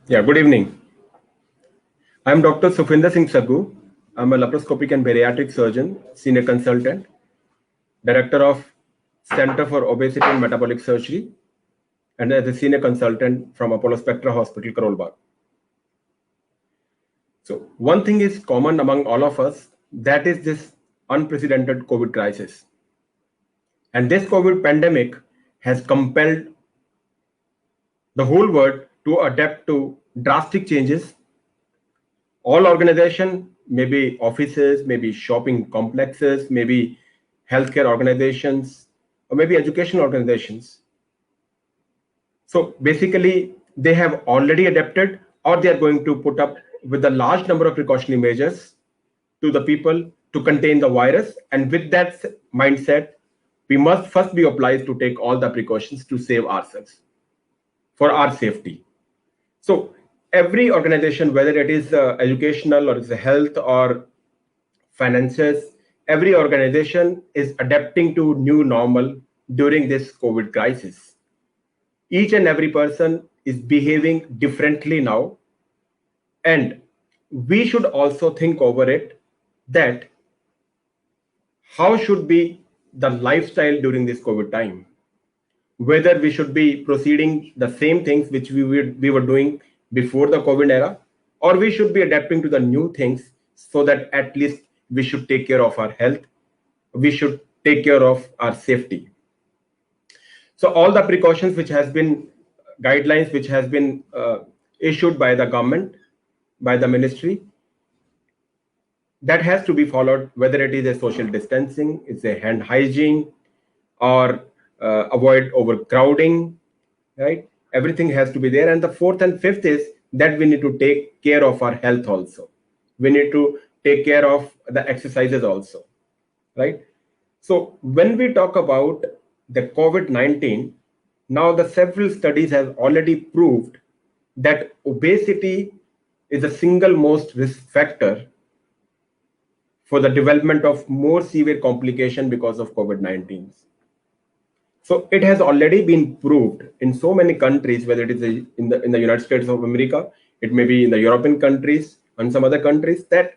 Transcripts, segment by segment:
Yeah, good evening. I'm Dr. Sufinder Singh Sagu. I'm a laparoscopic and bariatric surgeon, senior consultant, director of Center for Obesity and Metabolic Surgery, and as a senior consultant from Apollo Spectra Hospital, Karol Bagh. So, one thing is common among all of us, that is this unprecedented COVID crisis. And this COVID pandemic has compelled the whole world to adapt to drastic changes. All organization, maybe offices, maybe shopping complexes, maybe healthcare organizations, or maybe education organizations. So basically, they have already adapted, or they are going to put up with a large number of precautionary measures to the people to contain the virus. And with that mindset, we must first be obliged to take all the precautions to save ourselves for our safety. So every organization, whether it is educational or it's a health or finances, every organization is adapting to new normal during this COVID crisis. Each and every person is behaving differently now. And we should also think over it that how should be the lifestyle during this COVID time? Whether we should be proceeding the same things which we were doing before the COVID era, or we should be adapting to the new things so that at least we should take care of our health, we should take care of our safety. So all the precautions which has been guidelines which has been issued by the government, by the ministry, that has to be followed, whether it is a social distancing, it's a hand hygiene, or avoid overcrowding, right? Everything has to be there. And the fourth and fifth is that we need to take care of our health also. We need to take care of the exercises also, right? So when we talk about the COVID-19, now the several studies have already proved that obesity is the single most risk factor for the development of more severe complication because of COVID-19. So it has already been proved in so many countries, whether it is in the United States of America, it may be in the European countries and some other countries, that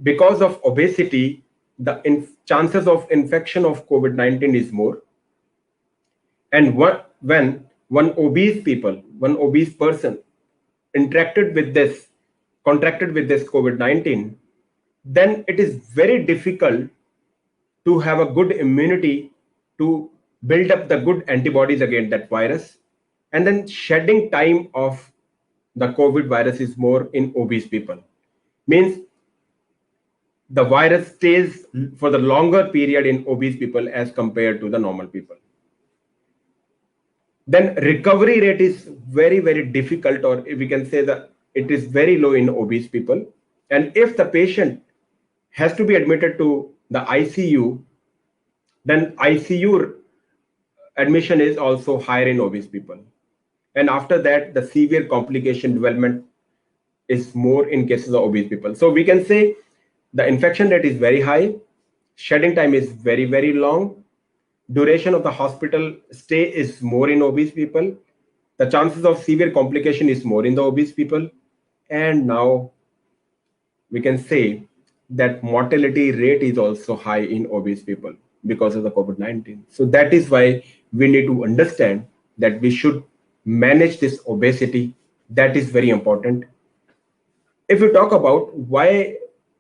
because of obesity, the chances of infection of COVID-19 is more. And when one obese person interacted with this, contracted with this COVID-19, then it is very difficult to have a good immunity to build up the good antibodies against that virus. And then shedding time of the COVID virus is more in obese people. Means the virus stays for the longer period in obese people as compared to the normal people. Then recovery rate is very, very difficult, or we can say that it is very low in obese people. And if the patient has to be admitted to the ICU, then ICU admission is also higher in obese people. And after that, the severe complication development is more in cases of obese people. So we can say the infection rate is very high, shedding time is very, very long, duration of the hospital stay is more in obese people, the chances of severe complication is more in the obese people, and now we can say that mortality rate is also high in obese people because of the COVID-19. So that is why we need to understand that we should manage this obesity. That is very important. If you talk about why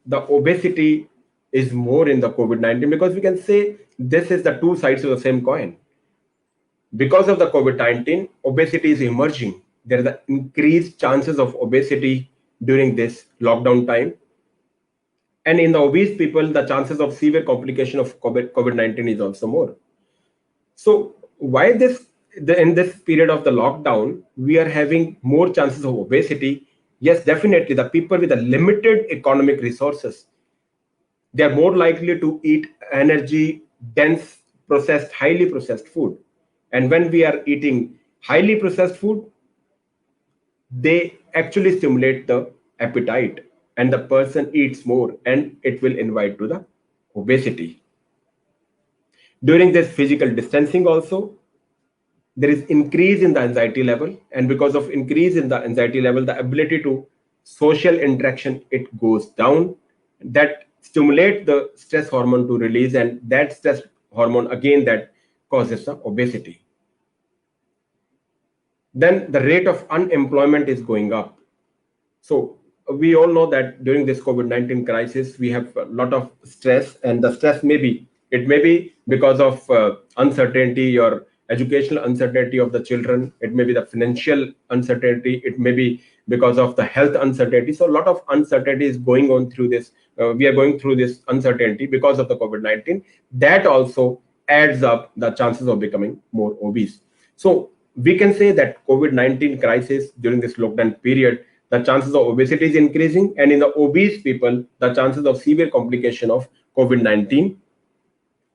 the obesity is more in the COVID-19, because we can say this is the two sides of the same coin. Because of the COVID-19, obesity is emerging. There are the increased chances of obesity during this lockdown time. And in the obese people, the chances of severe complication of COVID-19 is also more. So why in this period of the lockdown, we are having more chances of obesity? Yes, definitely. The people with the limited economic resources, they are more likely to eat energy dense, processed, highly processed food. And when we are eating highly processed food, they actually stimulate the appetite, and the person eats more, and it will invite to the obesity. During this physical distancing also, there is increase in the anxiety level, and because of increase in the anxiety level, the ability to social interaction, it goes down. That stimulate the stress hormone to release, and that stress hormone again that causes the obesity. Then the rate of unemployment is going up. So we all know that during this COVID-19 crisis, we have a lot of stress, and the stress may be because of uncertainty or educational uncertainty of the children. It may be the financial uncertainty. It may be because of the health uncertainty. So a lot of uncertainty is going on through this. We are going through this uncertainty because of the COVID-19. That also adds up the chances of becoming more obese. So we can say that COVID-19 crisis during this lockdown period, the chances of obesity is increasing, and in the obese people, the chances of severe complication of COVID-19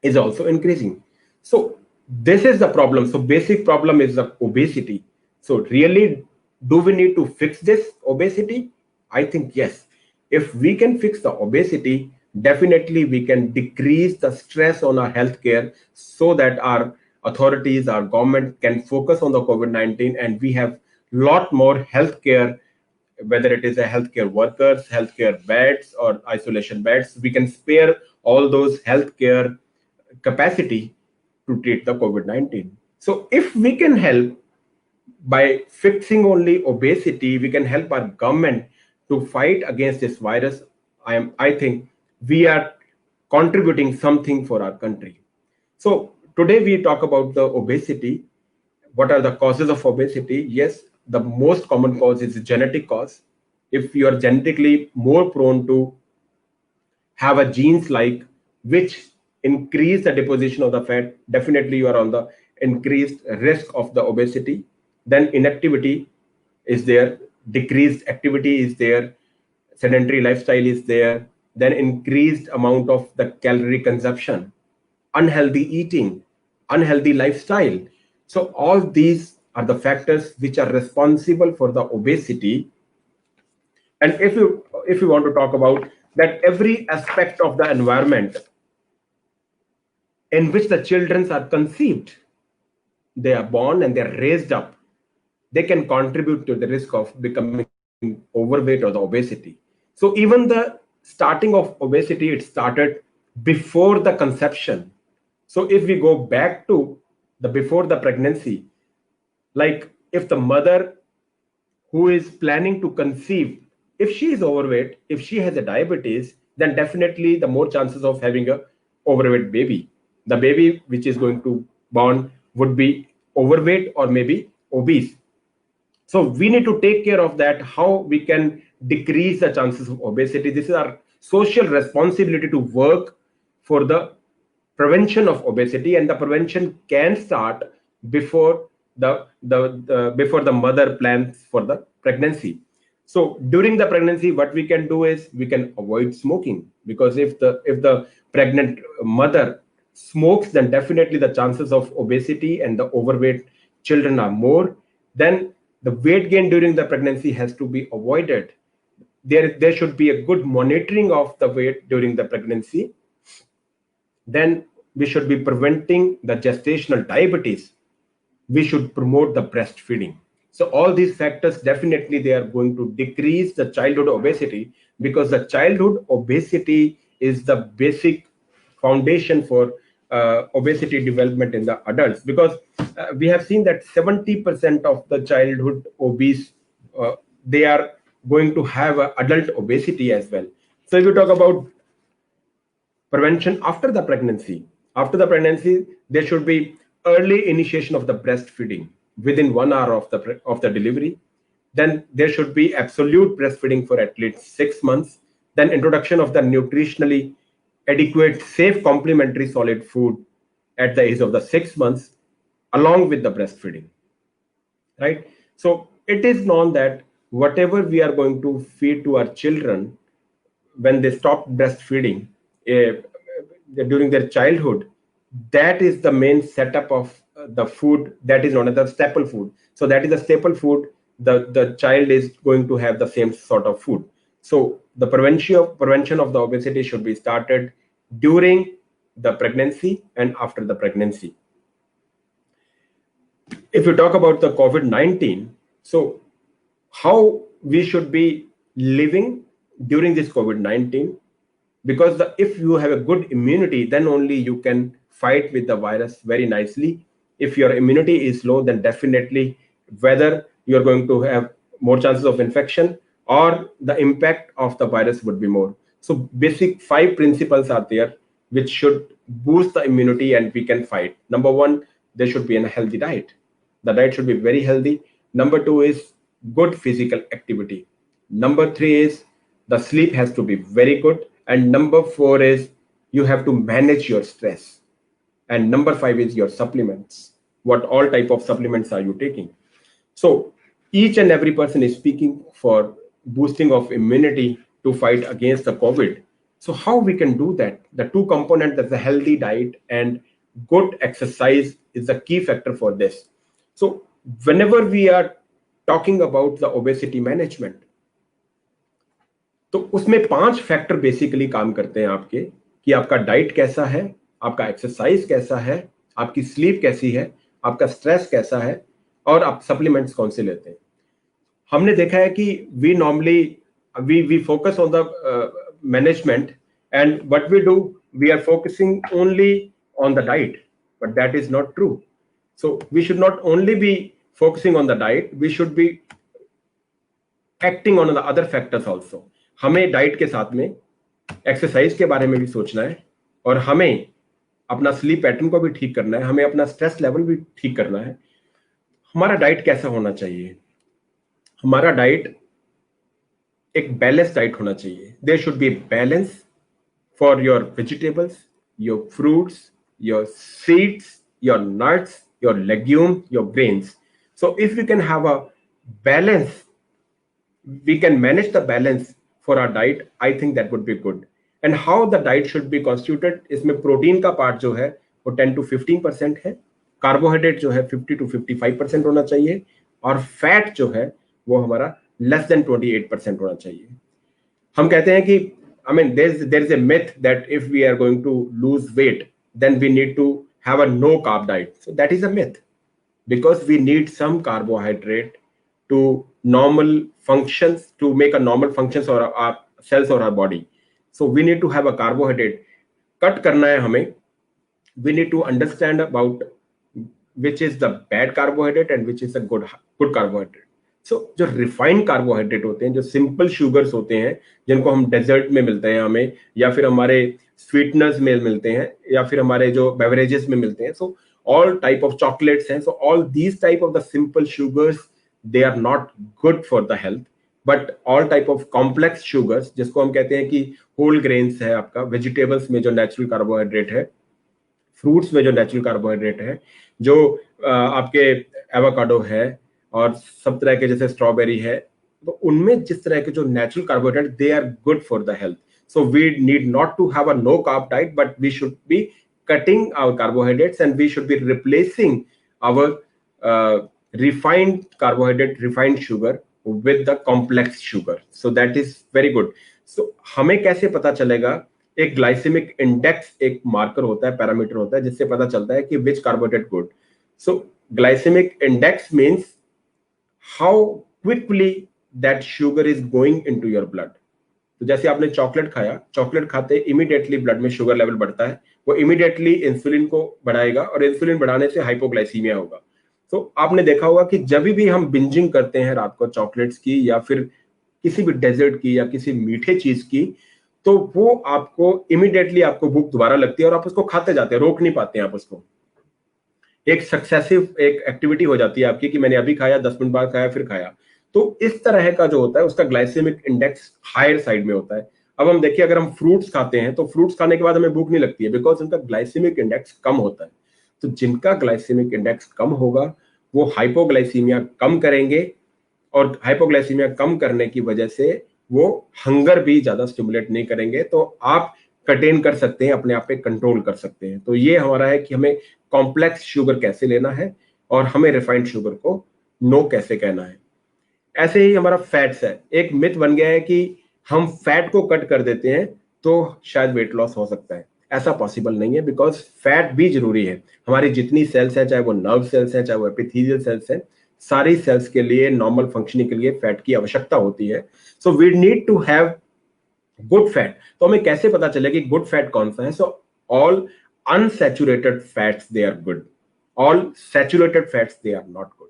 is also increasing. So this is the problem. So basic problem is the obesity. So really, do we need to fix this obesity? I think yes. If we can fix the obesity, definitely we can decrease the stress on our healthcare so that our authorities, our government can focus on the COVID-19, and we have lot more healthcare, whether it is a healthcare workers, healthcare beds, or isolation beds. We can spare all those healthcare capacity to treat the COVID-19. So if we can help by fixing only obesity, we can help our government to fight against this virus. I think we are contributing something for our country. So today we talk about the obesity. What are the causes of obesity? Yes, the most common cause is genetic cause. If you are genetically more prone to have a genes like which increase the deposition of the fat, definitely you are on the increased risk of the obesity. Then inactivity is there, decreased activity is there, sedentary lifestyle is there, then increased amount of the calorie consumption, unhealthy eating, unhealthy lifestyle. So all these are the factors which are responsible for the obesity. And if you want to talk about that, every aspect of the environment in which the children are conceived, they are born and they're raised up, they can contribute to the risk of becoming overweight or the obesity. So even the starting of obesity, it started before the conception. So if we go back to the before the pregnancy, like if the mother who is planning to conceive, if she is overweight, if she has a diabetes, then definitely the more chances of having a overweight baby. The baby which is going to born would be overweight or maybe obese. So we need to take care of that, how we can decrease the chances of obesity. This is our social responsibility to work for the prevention of obesity, and the prevention can start before before the mother plans for the pregnancy. So during the pregnancy, what we can do is we can avoid smoking, because if the pregnant mother smokes, then definitely the chances of obesity and the overweight children are more. Then the weight gain during the pregnancy has to be avoided. There should be a good monitoring of the weight during the pregnancy. Then we should be preventing the gestational diabetes. We should promote the breastfeeding. So all these factors, definitely they are going to decrease the childhood obesity, because the childhood obesity is the basic foundation for obesity development in the adults. Because we have seen that 70% of the childhood obese, they are going to have adult obesity as well. So if you talk about prevention after the pregnancy, there should be early initiation of the breastfeeding within 1 hour of the delivery. Then there should be absolute breastfeeding for at least 6 months. Then introduction of the nutritionally adequate, safe, complementary solid food at the age of the 6 months, along with the breastfeeding. Right? So it is known that whatever we are going to feed to our children when they stop breastfeeding during their childhood, that is the main setup of the food that is known as the staple food. So that is the staple food. The child is going to have the same sort of food. So the prevention of the obesity should be started during the pregnancy and after the pregnancy. If you talk about the COVID-19, so how we should be living during this COVID-19, because if you have a good immunity, then only you can fight with the virus very nicely. If your immunity is low, then definitely whether you're going to have more chances of infection or the impact of the virus would be more. So basic 5 principles are there which should boost the immunity and we can fight. Number 1, there should be a healthy diet. The diet should be very healthy. Number 2 is good physical activity. Number 3 is the sleep has to be very good. And number 4 is you have to manage your stress. And number 5 is your supplements. What all type of supplements are you taking? So each and every person is speaking for boosting of immunity to fight against the COVID. So how we can do that? The 2 components, that's a healthy diet and good exercise, is the key factor for this. So whenever we are talking about the obesity management, तो उसमें 5 factor basically काम करते हैं आपके, कि आपका diet कैसा है, आपका एक्सरसाइज कैसा है, आपकी स्लीप कैसी है, आपका स्ट्रेस कैसा है, और आप सप्लीमेंट्स कौन से लेते हैं. हमने देखा है कि we normally we focus on the management, and what we do, we are focusing only on the diet, but that is not true. So we should not only be focusing on the diet, we should be acting on the other factors also. हमें diet के साथ में exercise के बारे में भी सोचना है, और हमें अपना स्लीप पैटर्न को भी ठीक करना है, हमें अपना स्ट्रेस लेवल भी ठीक करना है. हमारा डाइट कैसा होना चाहिए? हमारा डाइट एक बैलेंस डाइट होना चाहिए. There should be balance for your vegetables, your fruits, your seeds, your nuts, your legume, your grains. So if you can have a balance, we can manage the balance for our diet, I think that would be good. And how the diet should be constituted, इसमें protein का part जो है वो 10 to 15% है, carbohydrate जो है 50 to 55% होना चाहिए, और फैट जो है वो हमारा लेस देन 28% होना चाहिए. हम कहते हैं कि I mean there is a myth that if we are going to lose weight, then we need to have a no carb diet. So that is a myth, because we need some carbohydrate to normal functions, to make a normal functions or our cells or our body. So we need to have a carbohydrate. Cut करना है हमें. We need to understand about which is the bad carbohydrate and which is the good carbohydrate. So जो refined carbohydrate होते हैं, जो simple sugars होते हैं, जिनको हम डेजर्ट में मिलते हैं हमें, या फिर हमारे sweeteners में मिलते हैं, या फिर हमारे जो beverages में मिलते हैं. So all type of chocolates हैं. So all these type of the simple sugars, they are not good for the health. But all type of complex sugars, जिसको हम कहते हैं कि whole grains है, आपका वेजिटेबल्स में जो नेचुरल कार्बोहाइड्रेट है, फ्रूट्स में जो नेचुरल कार्बोहाइड्रेट है, जो आपके एवोकाडो है, और सब तरह के जैसे स्ट्रॉबेरी है, तो उनमें जिस तरह के जो natural carbohydrate, they are good for the health. So we need not to have a no carb diet, but we should be cutting our carbohydrates, and we should be replacing our refined carbohydrate, refined sugar with the complex sugar. So that is very good. So हमें कैसे पता चलेगा? एक glycaemic index एक marker होता है, parameter होता है, जिससे पता चलता है कि which carbohydrate good. So glycemic index means how quickly that sugar is going into your blood. तो जैसे आपने चॉकलेट खाया, चॉकलेट खाते इमीडिएटली ब्लड में शुगर लेवल बढ़ता है, वो इमीडिएटली इंसुलिन को बढ़ाएगा, और इंसुलिन बढ़ाने से हाइपोग्लाइसीमिया होगा. तो आपने देखा होगा कि जब भी हम बिंजिंग करते हैं रात को चॉकलेट्स की, या फिर किसी भी डेजर्ट की, या किसी मीठे चीज की, तो वो आपको इमीडिएटली आपको भूख दोबारा लगती है और आप उसको खाते जाते हैं, रोक नहीं पाते हैं आप उसको. एक सक्सेसिव एक एक्टिविटी हो जाती है आपकी कि मैंने अभी खाया, 10 मिनट बाद खाया, फिर खाया. तो इस तरह का जो होता है उसका ग्लाइसेमिक इंडेक्स हायर साइड में होता है. अब हम देखिए, अगर हम फ्रूट्स खाते हैं तो फ्रूट्स खाने के बाद हमें भूख नहीं लगती है, बिकॉज उनका ग्लाइसेमिक इंडेक्स कम होता है. तो जिनका ग्लाइसेमिक इंडेक्स कम होगा वो हाइपोग्लाइसीमिया कम करेंगे, और हाइपोग्लाइसीमिया कम करने की वजह से वो हंगर भी ज्यादा स्टिमुलेट नहीं करेंगे. तो आप कंटेन कर सकते हैं, अपने आप पे कंट्रोल कर सकते हैं. तो ये हमारा है कि हमें कॉम्प्लेक्स शुगर कैसे लेना है, और हमें रिफाइंड शुगर को नो कैसे कहना है. ऐसे ही हमारा फैट्स है. एक मिथ बन गया है कि हम फैट को कट कर देते हैं तो शायद वेट लॉस हो सकता है. ऐसा पॉसिबल नहीं है, बिकॉज फैट भी जरूरी है। हमारी जितनी सेल्स है, चाहे वो नर्व सेल्स है, चाहे वो एपिथेलियल सेल्स है, सारी सेल्स के लिए नॉर्मल फंक्शनिंग के लिए फैट की आवश्यकता होती है। So we need to have good fat. तो हमें कैसे पता चले कि गुड फैट कौन सा है? So all unsaturated fats they are good, all saturated fats they are not good,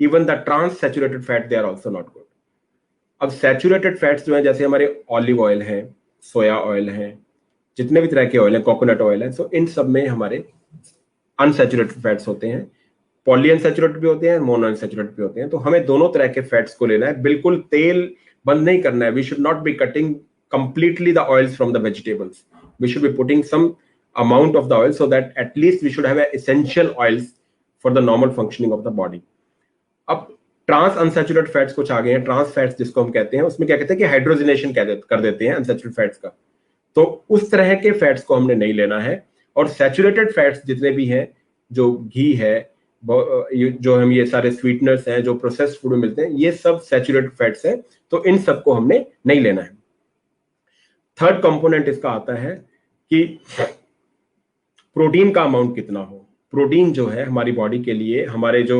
even the trans saturated fat they are also not good. अब सैचुरेटेड फैट्स जो है, जैसे हमारे ऑलिव ऑयल है, सोया ऑयल है, जितने भी तरह के ऑयल है, कोकोनट ऑयल है, सो इन सब में हमारे अनसैचुरेटेड फैट्स होते हैं, पॉली अनसैचुरेटेड भी होते हैं, मोनो अनसैचुरेटेड भी होते हैं। तो हमें दोनों तरह के फैट्स को लेना है, बिल्कुल तेल बंद नहीं करना है। We should not be cutting completely the oils from the vegetables. We should be putting some amount of the oil so that at least we should have essential oils for the normal functioning of the body. अब trans unsaturated fats कुछ आ गए हैं, trans fats जिसको हम कहते हैं, उसमें क्या कहते हैं कि हाइड्रोजनेशन कर देते हैं अनसैचुरेटेड फैट्स का। तो उस तरह के फैट्स को हमने नहीं लेना है। और सैचुरेटेड फैट्स जितने भी हैं, जो घी है, जो हम ये सारे स्वीटनर्स हैं जो प्रोसेस्ड फूड में मिलते हैं, ये सब सैचुरेटेड फैट्स हैं, तो इन सबको हमने नहीं लेना है। थर्ड कंपोनेंट इसका आता है कि प्रोटीन का अमाउंट कितना हो। प्रोटीन जो है हमारी बॉडी के लिए, हमारे जो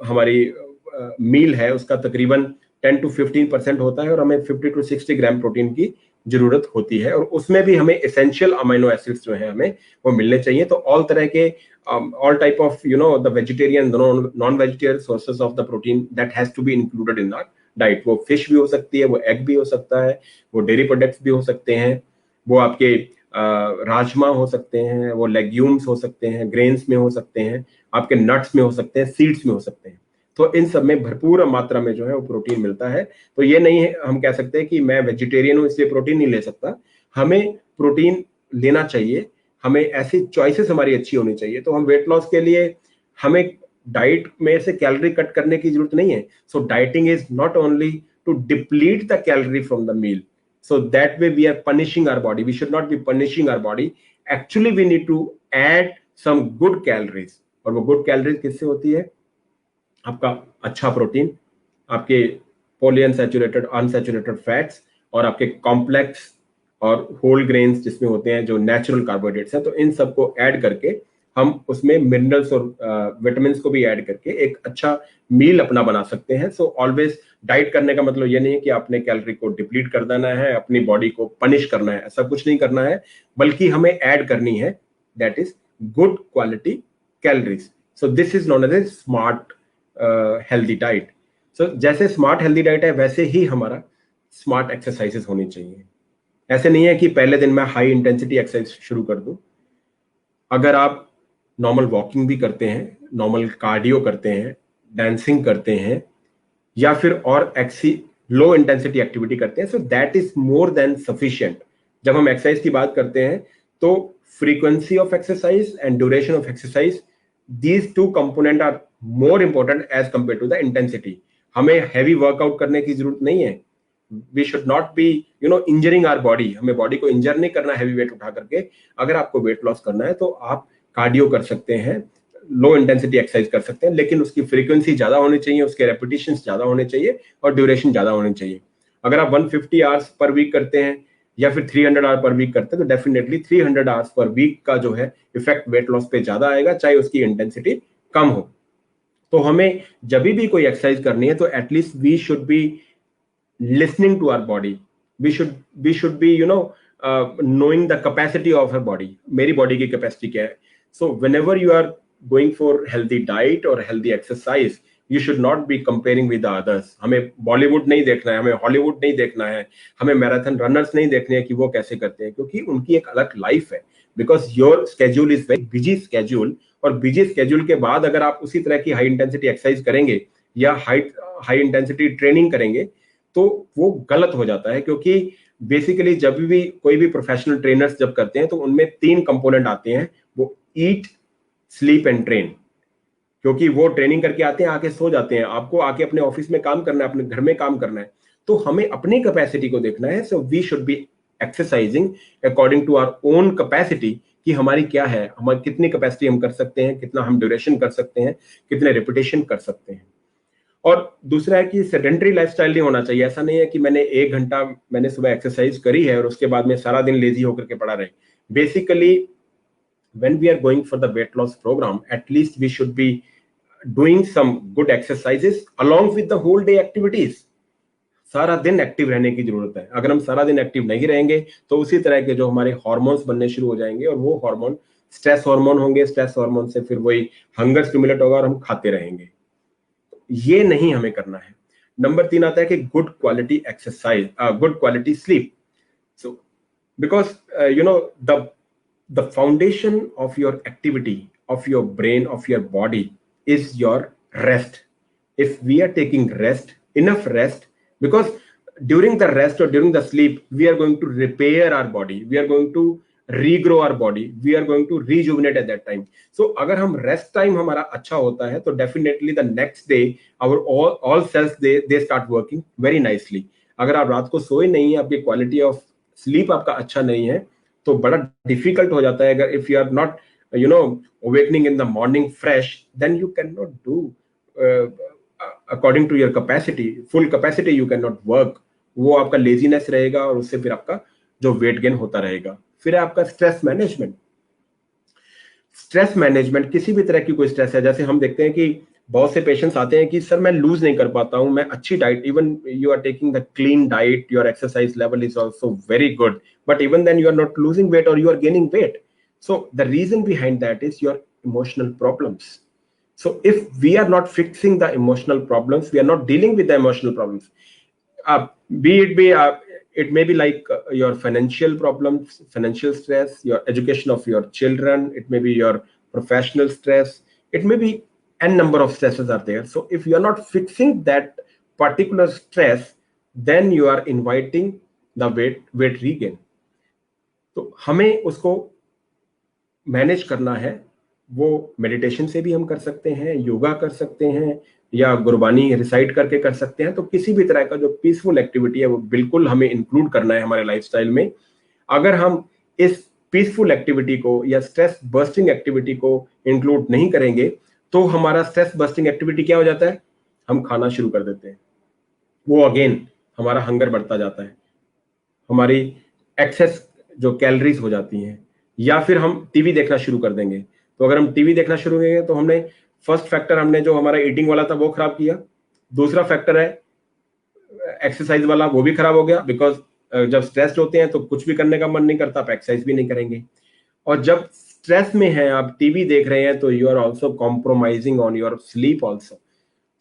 हमारी मील है उसका तकरीबन 10 to 15% होता है, और हमें 50 to 60 ग्राम प्रोटीन की जरूरत होती है, और उसमें भी हमें एसेंशियल अमीनो एसिड्स जो है हमें वो मिलने चाहिए। तो ऑल तरह के all type of the vegetarian, non vegetarian sources of the protein that has to be included in our diet. वो फिश भी हो सकती है, वो एग भी हो सकता है, वो डेयरी प्रोडक्ट्स भी हो सकते हैं, वो आपके राजमा हो सकते हैं, वो लेग्यूम्स हो सकते हैं, ग्रेन्स में हो सकते हैं, आपके नट्स में हो सकते हैं, सीड्स में हो सकते हैं। तो इन सब में भरपूर मात्रा में जो है वो प्रोटीन मिलता है। तो ये नहीं है हम कह सकते हैं कि मैं वेजिटेरियन हूं इसलिए प्रोटीन नहीं ले सकता। हमें प्रोटीन लेना चाहिए, हमें ऐसी चॉइसेस हमारी अच्छी होनी चाहिए। तो हम वेट लॉस के लिए हमें डाइट में से कैलोरी कट करने की जरूरत नहीं है। So dieting is not only to deplete the calorie from the meal, so that way we are punishing our body. We should not be punishing our body. Actually we need to add some good calories, और वो good calories किससे होती है? आपका अच्छा protein, आपके poly unsaturated unsaturated fats, और आपके कॉम्प्लेक्स और होल ग्रेन्स जिसमें होते हैं जो नेचुरल कार्बोहाइड्रेट्स हैं। तो इन सबको ऐड करके हम उसमें मिनरल्स और विटामिन को भी ऐड करके एक अच्छा मील अपना बना सकते हैं। सो ऑलवेज डाइट करने का मतलब ये नहीं है कि आपने कैलोरी को डिप्लीट कर देना है, अपनी बॉडी को पनिश करना है, ऐसा कुछ नहीं करना है, बल्कि हमें ऐड करनी है that is good quality calories. So this is known as a smart healthy diet. So जैसे स्मार्ट हेल्दी डाइट है, वैसे ही हमारा स्मार्ट एक्सरसाइजेस होनी चाहिए। ऐसे नहीं है कि पहले दिन मैं हाई इंटेंसिटी एक्सरसाइज शुरू कर दूं। अगर आप नॉर्मल वॉकिंग भी करते हैं, नॉर्मल कार्डियो करते हैं, डांसिंग करते हैं, या फिर और लो इंटेंसिटी एक्टिविटी करते हैं, so that is more than sufficient. जब हम एक्सरसाइज की बात करते हैं तो frequency of exercise and duration of exercise, these two component are more important as compare to the intensity. हमें हैवी वर्कआउट करने की जरूरत नहीं है। We should not be injuring our body. हमें बॉडी को इंजर नहीं करना हैवी वेट उठा करके। अगर आपको वेट लॉस करना है तो आप कार्डियो कर सकते हैं, लो इंटेंसिटी एक्सरसाइज कर सकते हैं, लेकिन उसकी फ्रीक्वेंसी ज्यादा होनी चाहिए, उसके रेपिटेशंस ज्यादा होने चाहिए, और ड्यूरेशन ज्यादा होनी चाहिए। अगर आप 150 आवर्स पर वीक करते हैं या फिर 300 आवर पर वीक करते हैं, तो डेफिनेटली 300 आवर्स पर वीक का जो है इफेक्ट वेट लॉस पे ज्यादा आएगा, चाहे उसकी इंटेंसिटी कम हो। तो हमें जब भी कोई एक्सरसाइज करनी है तो at least we should be listening to our body. We should be knowing the capacity of her body. मेरी बॉडी की कैपेसिटी क्या है? So whenever you are going for healthy diet or healthy exercise, you should not be comparing with the others. हमें बॉलीवुड नहीं देखना है, हमें Hollywood नहीं देखना है, हमें मैराथन रनर्स नहीं देखने हैं कि वो कैसे करते हैं, क्योंकि उनकी एक अलग लाइफ है। Because your schedule is very busy schedule, और बिजी स्केड्यूल के बाद अगर आप उसी तरह की हाई इंटेंसिटी एक्सरसाइज करेंगे या हाई इंटेंसिटी ट्रेनिंग करेंगे तो वो गलत हो जाता है। क्योंकि बेसिकली जब भी कोई भी प्रोफेशनल ट्रेनर्स जब करते हैं तो उनमें 3 कंपोनेंट आते हैं, वो ईट, स्लीप एंड ट्रेन। क्योंकि वो ट्रेनिंग करके आते हैं, आके सो जाते हैं, आपको आके अपने ऑफिस में काम करना है, अपने घर में काम करना है। तो हमें अपनी कैपेसिटी को देखना है। So we should be exercising according to our own capacity, कि हमारी क्या है, हमारी कितनी कैपेसिटी हम कर सकते हैं, कितना हम ड्यूरेशन कर सकते हैं, कितने रेपिटेशन कर सकते हैं। और दूसरा है कि सेडेंटरी लाइफस्टाइल नहीं होना चाहिए। ऐसा नहीं है कि मैंने 1 घंटा मैंने सुबह एक्सरसाइज करी है और उसके बाद में सारा दिन लेजी होकर के पड़ा रहे। Basically when we are going for the weight loss program, at least we should be doing some good exercises along with the whole day activities. सारा दिन एक्टिव रहने की जरूरत है। अगर हम सारा दिन एक्टिव नहीं रहेंगे तो उसी तरह के जो हमारे हार्मोन्स बनने शुरू हो जाएंगे और वो हार्मोन स्ट्रेस हार्मोन होंगे। स्ट्रेस हार्मोन से फिर वही हंगर स्टिमुलेट होगा और हम खाते रहेंगे। ये नहीं हमें करना है। नंबर 3 आता है कि good quality exercise, good quality sleep. So because you know the foundation of your activity, of your brain, of your body is your rest. If we are taking rest, enough rest, because during the rest or during the sleep we are going to repair our body, we are going to regrow our body, we are going to rejuvenate at that time. So अगर हम rest time हमारा अच्छा होता है तो definitely the next day our all cells they start working very nicely. अगर आप रात को सोए नहीं है, आपकी quality of sleep आपका अच्छा नहीं है, तो बड़ा डिफिकल्ट हो जाता है। अगर if you are not awakening in the morning fresh, then you can not do according to your capacity, full capacity you can not work. वो आपका लेजीनेस रहेगा और उससे फिर आपका जो वेट गेन होता रहेगा। फिर है आपका स्ट्रेस मैनेजमेंट। स्ट्रेस मैनेजमेंट, किसी भी तरह की कोई स्ट्रेस है, जैसे हम देखते हैं कि बहुत से पेशेंट्स आते हैं कि सर मैं लूज नहीं कर पाता हूं, मैं अच्छी diet, even you are taking the clean diet, your exercise level is also very good, but even then you are not losing weight और you are gaining weight. So the reason behind that is your emotional problems. So if we are not fixing the emotional problems, we are not dealing with the emotional problems. It may be like your financial problems, financial stress, your education of your children, it may be your professional stress, it may be n number of stresses are there. So if you are not fixing that particular stress, then you are inviting the weight regain. तो हमें उसको manage करना है। वो meditation से भी हम कर सकते हैं, योगा कर सकते हैं, या गुरबानी रिसाइट करके कर सकते हैं। तो किसी भी तरह का जो पीसफुल एक्टिविटी है वो बिल्कुल हमें इंक्लूड करना है हमारे लाइफस्टाइल में। अगर हम इस पीसफुल एक्टिविटी को या स्ट्रेस बस्टिंग एक्टिविटी को इंक्लूड नहीं करेंगे तो हमारा स्ट्रेस बस्टिंग एक्टिविटी क्या हो जाता है, हम खाना शुरू कर देते हैं। वो अगेन हमारा हंगर बढ़ता जाता है, हमारी एक्सेस जो कैलोरीज हो जाती हैं, या फिर हम टीवी देखना शुरू कर देंगे। तो अगर हम टीवी देखना शुरू करेंगे तो हमने फर्स्ट फैक्टर, हमने जो हमारा ईटिंग वाला था वो खराब किया। दूसरा फैक्टर है एक्सरसाइज वाला, वो भी खराब हो गया, बिकॉज जब स्ट्रेस्ड होते हैं तो कुछ भी करने का मन नहीं करता, आप एक्सरसाइज भी नहीं करेंगे। और जब स्ट्रेस में है, आप टीवी देख रहे हैं, तो you are also compromising on your sleep also.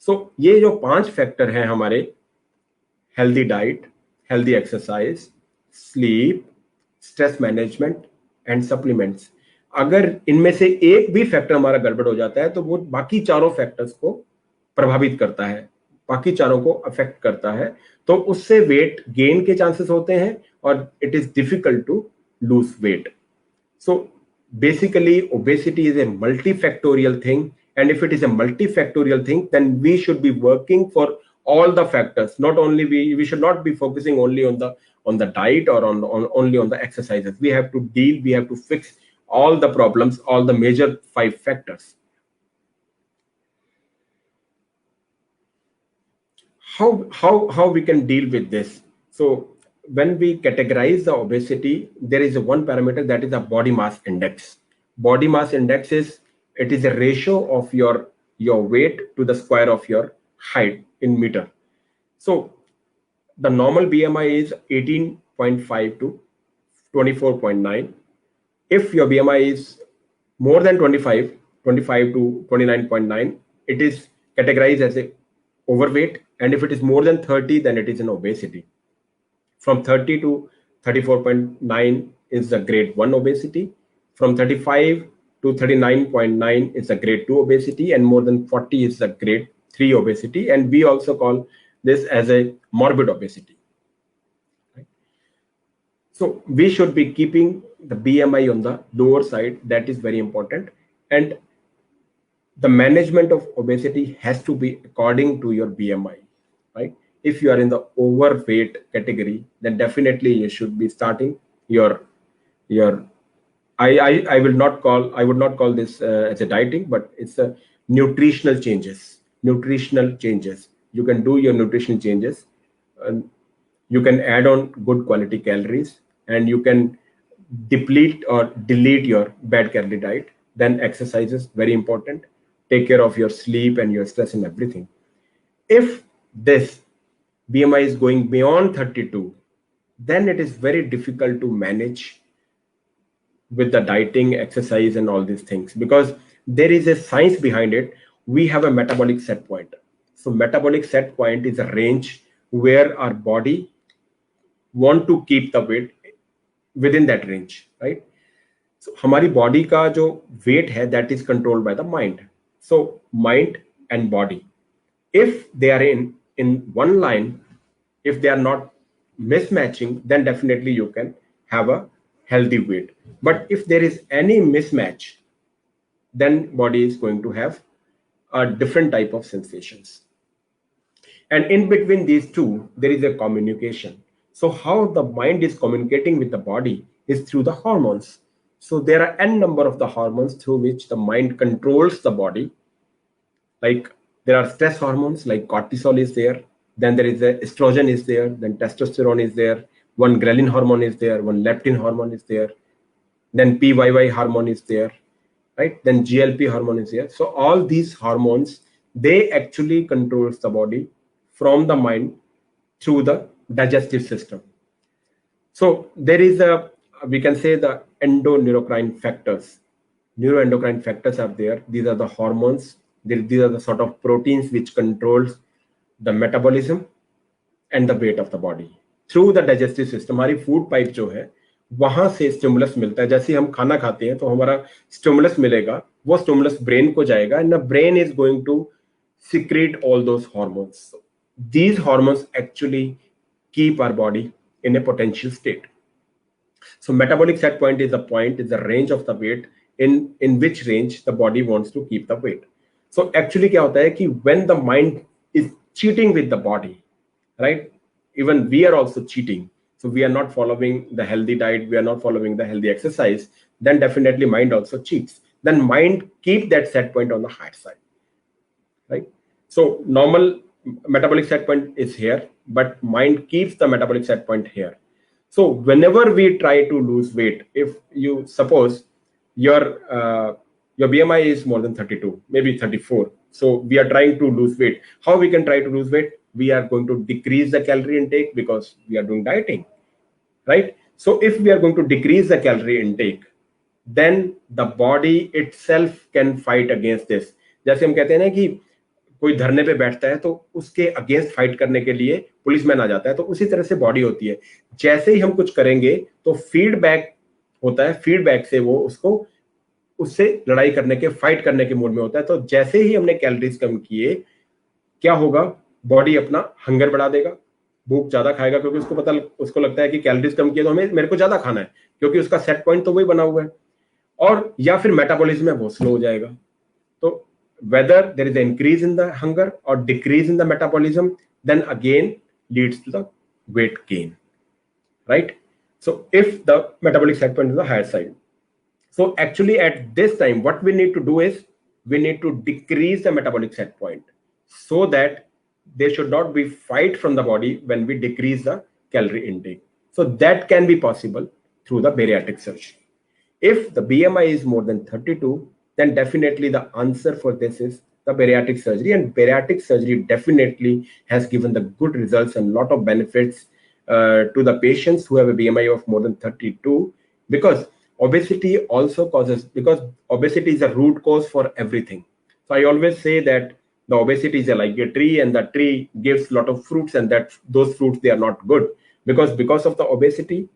So ये जो 5 फैक्टर हैं हमारे, healthy diet, healthy exercise, sleep, stress management and supplements, अगर इनमें से एक भी फैक्टर हमारा गड़बड़ हो जाता है तो वो बाकी चारों फैक्टर्स को प्रभावित करता है, बाकी चारों को अफेक्ट करता है। तो उससे वेट गेन के चांसेस होते हैं और it is difficult to lose weight. So basically obesity is a multifactorial thing, and if it is a multifactorial thing, then we should be working for all the factors. Not only we should not be focusing only on the diet or on only on the exercises. We have to fix all the problems, all the major 5 factors. How we can deal with this? So when we categorize the obesity, there is one parameter, that is the body mass index. Body mass index is, it is a ratio of your weight to the square of your height in meter. So the normal BMI is 18.5 to 24.9. If your BMI is more than 25 to 29.9, it is categorized as a overweight, and if it is more than 30, then it is an obesity. From 30 to 34.9 is the grade 1 obesity. From 35 to 39.9 is the grade 2 obesity, and more than 40 is the grade 3 obesity, and we also call this as a morbid obesity. Right? So we should be keeping the BMI on the lower side. That is very important, and the management of obesity has to be according to your BMI, right? If you are in the overweight category, then definitely you should be starting your I would not call this as a dieting, but it's a nutritional changes. you can do your nutrition changes, you can add on good quality calories, and you can deplete or delete your bad calorie diet. Then exercise is very important. Take care of your sleep and your stress and everything. If this BMI is going beyond 32, then it is very difficult to manage with the dieting, exercise, and all these things, because there is a science behind it. We have a metabolic set point. So metabolic set point is a range where our body want to keep the weight within that range, right? So हमारी body का जो weight है, that is controlled by the mind. So mind and body, if they are in one line, if they are not mismatching, then definitely you can have a healthy weight. But if there is any mismatch, then body is going to have a different type of sensations. And in between these two, there is a communication. So how the mind is communicating with the body is through the hormones. So there are n number of the hormones through which the mind controls the body. Like there are stress hormones like cortisol is there, then there is a estrogen is there, then testosterone is there, one ghrelin hormone is there, one leptin hormone is there, then PYY hormone is there, right? Then GLP hormone is there. So all these hormones, they actually controls the body from the mind through the digestive system. So there is a, we can say, the endoneurocrine factors. Neuroendocrine factors are there. These are the hormones. These are the sort of proteins which controls the metabolism and the weight of the body through the digestive system. हमारी food pipe जो है वहां से stimulus मिलता है. जैसे हम खाना खाते हैं तो हमारा स्टिमुलस मिलेगा, वो स्टिमुलस ब्रेन को जाएगा, and the brain is going to secrete all those hormones. So these hormones actually keep our body in a potential state. So metabolic set point is the range of the weight in which range the body wants to keep the weight. So actually क्या होता है कि when the mind is cheating with the body, right? Even we are also cheating. So we are not following the healthy diet, we are not following the healthy exercise, then definitely mind also cheats. Then mind keep that set point on the higher side, right? So normal metabolic set point is here, but mind keeps the metabolic set point here. So whenever we try to lose weight, if you suppose your BMI is more than 32, maybe 34, so we are trying to lose weight. How we can try to lose weight? We are going to decrease the calorie intake because we are doing dieting, right? So if we are going to decrease the calorie intake, then the body itself can fight against this. जैसे हम कहते हैं ना कि कोई धरने पे बैठता है तो उसके अगेंस्ट फाइट करने के लिए पुलिसमैन आ जाता है, तो उसी तरह से बॉडी होती है. जैसे ही हम कुछ करेंगे तो फीडबैक होता है, फीडबैक से वो उससे लड़ाई करने के, फाइट करने के मूड में होता है. तो जैसे ही हमने कैलोरीज कम किए, क्या होगा? बॉडी अपना हंगर बढ़ा देगा, भूख ज्यादा खाएगा, क्योंकि उसको लगता है कि कैलोरीज कम किए तो मेरे को ज्यादा खाना है, क्योंकि उसका सेट पॉइंट तो वही बना हुआ है. और या फिर मेटाबॉलिज्म है वो स्लो हो जाएगा. तो whether there is an increase in the hunger or decrease in the metabolism, then again leads to the weight gain, right? So if the metabolic set point is the higher side, so actually at this time what we need to do is we need to decrease the metabolic set point so that there should not be fight from the body when we decrease the calorie intake. So that can be possible through the bariatric surgery. If the BMI is more than 32, then definitely the answer for this is the bariatric surgery. And bariatric surgery definitely has given the good results and lot of benefits to the patients who have a BMI of more than 32, because obesity also causes, because obesity is a root cause for everything. So I always say that the obesity is like a tree, and the tree gives a lot of fruits, and that those fruits, they are not good, because of the obesity,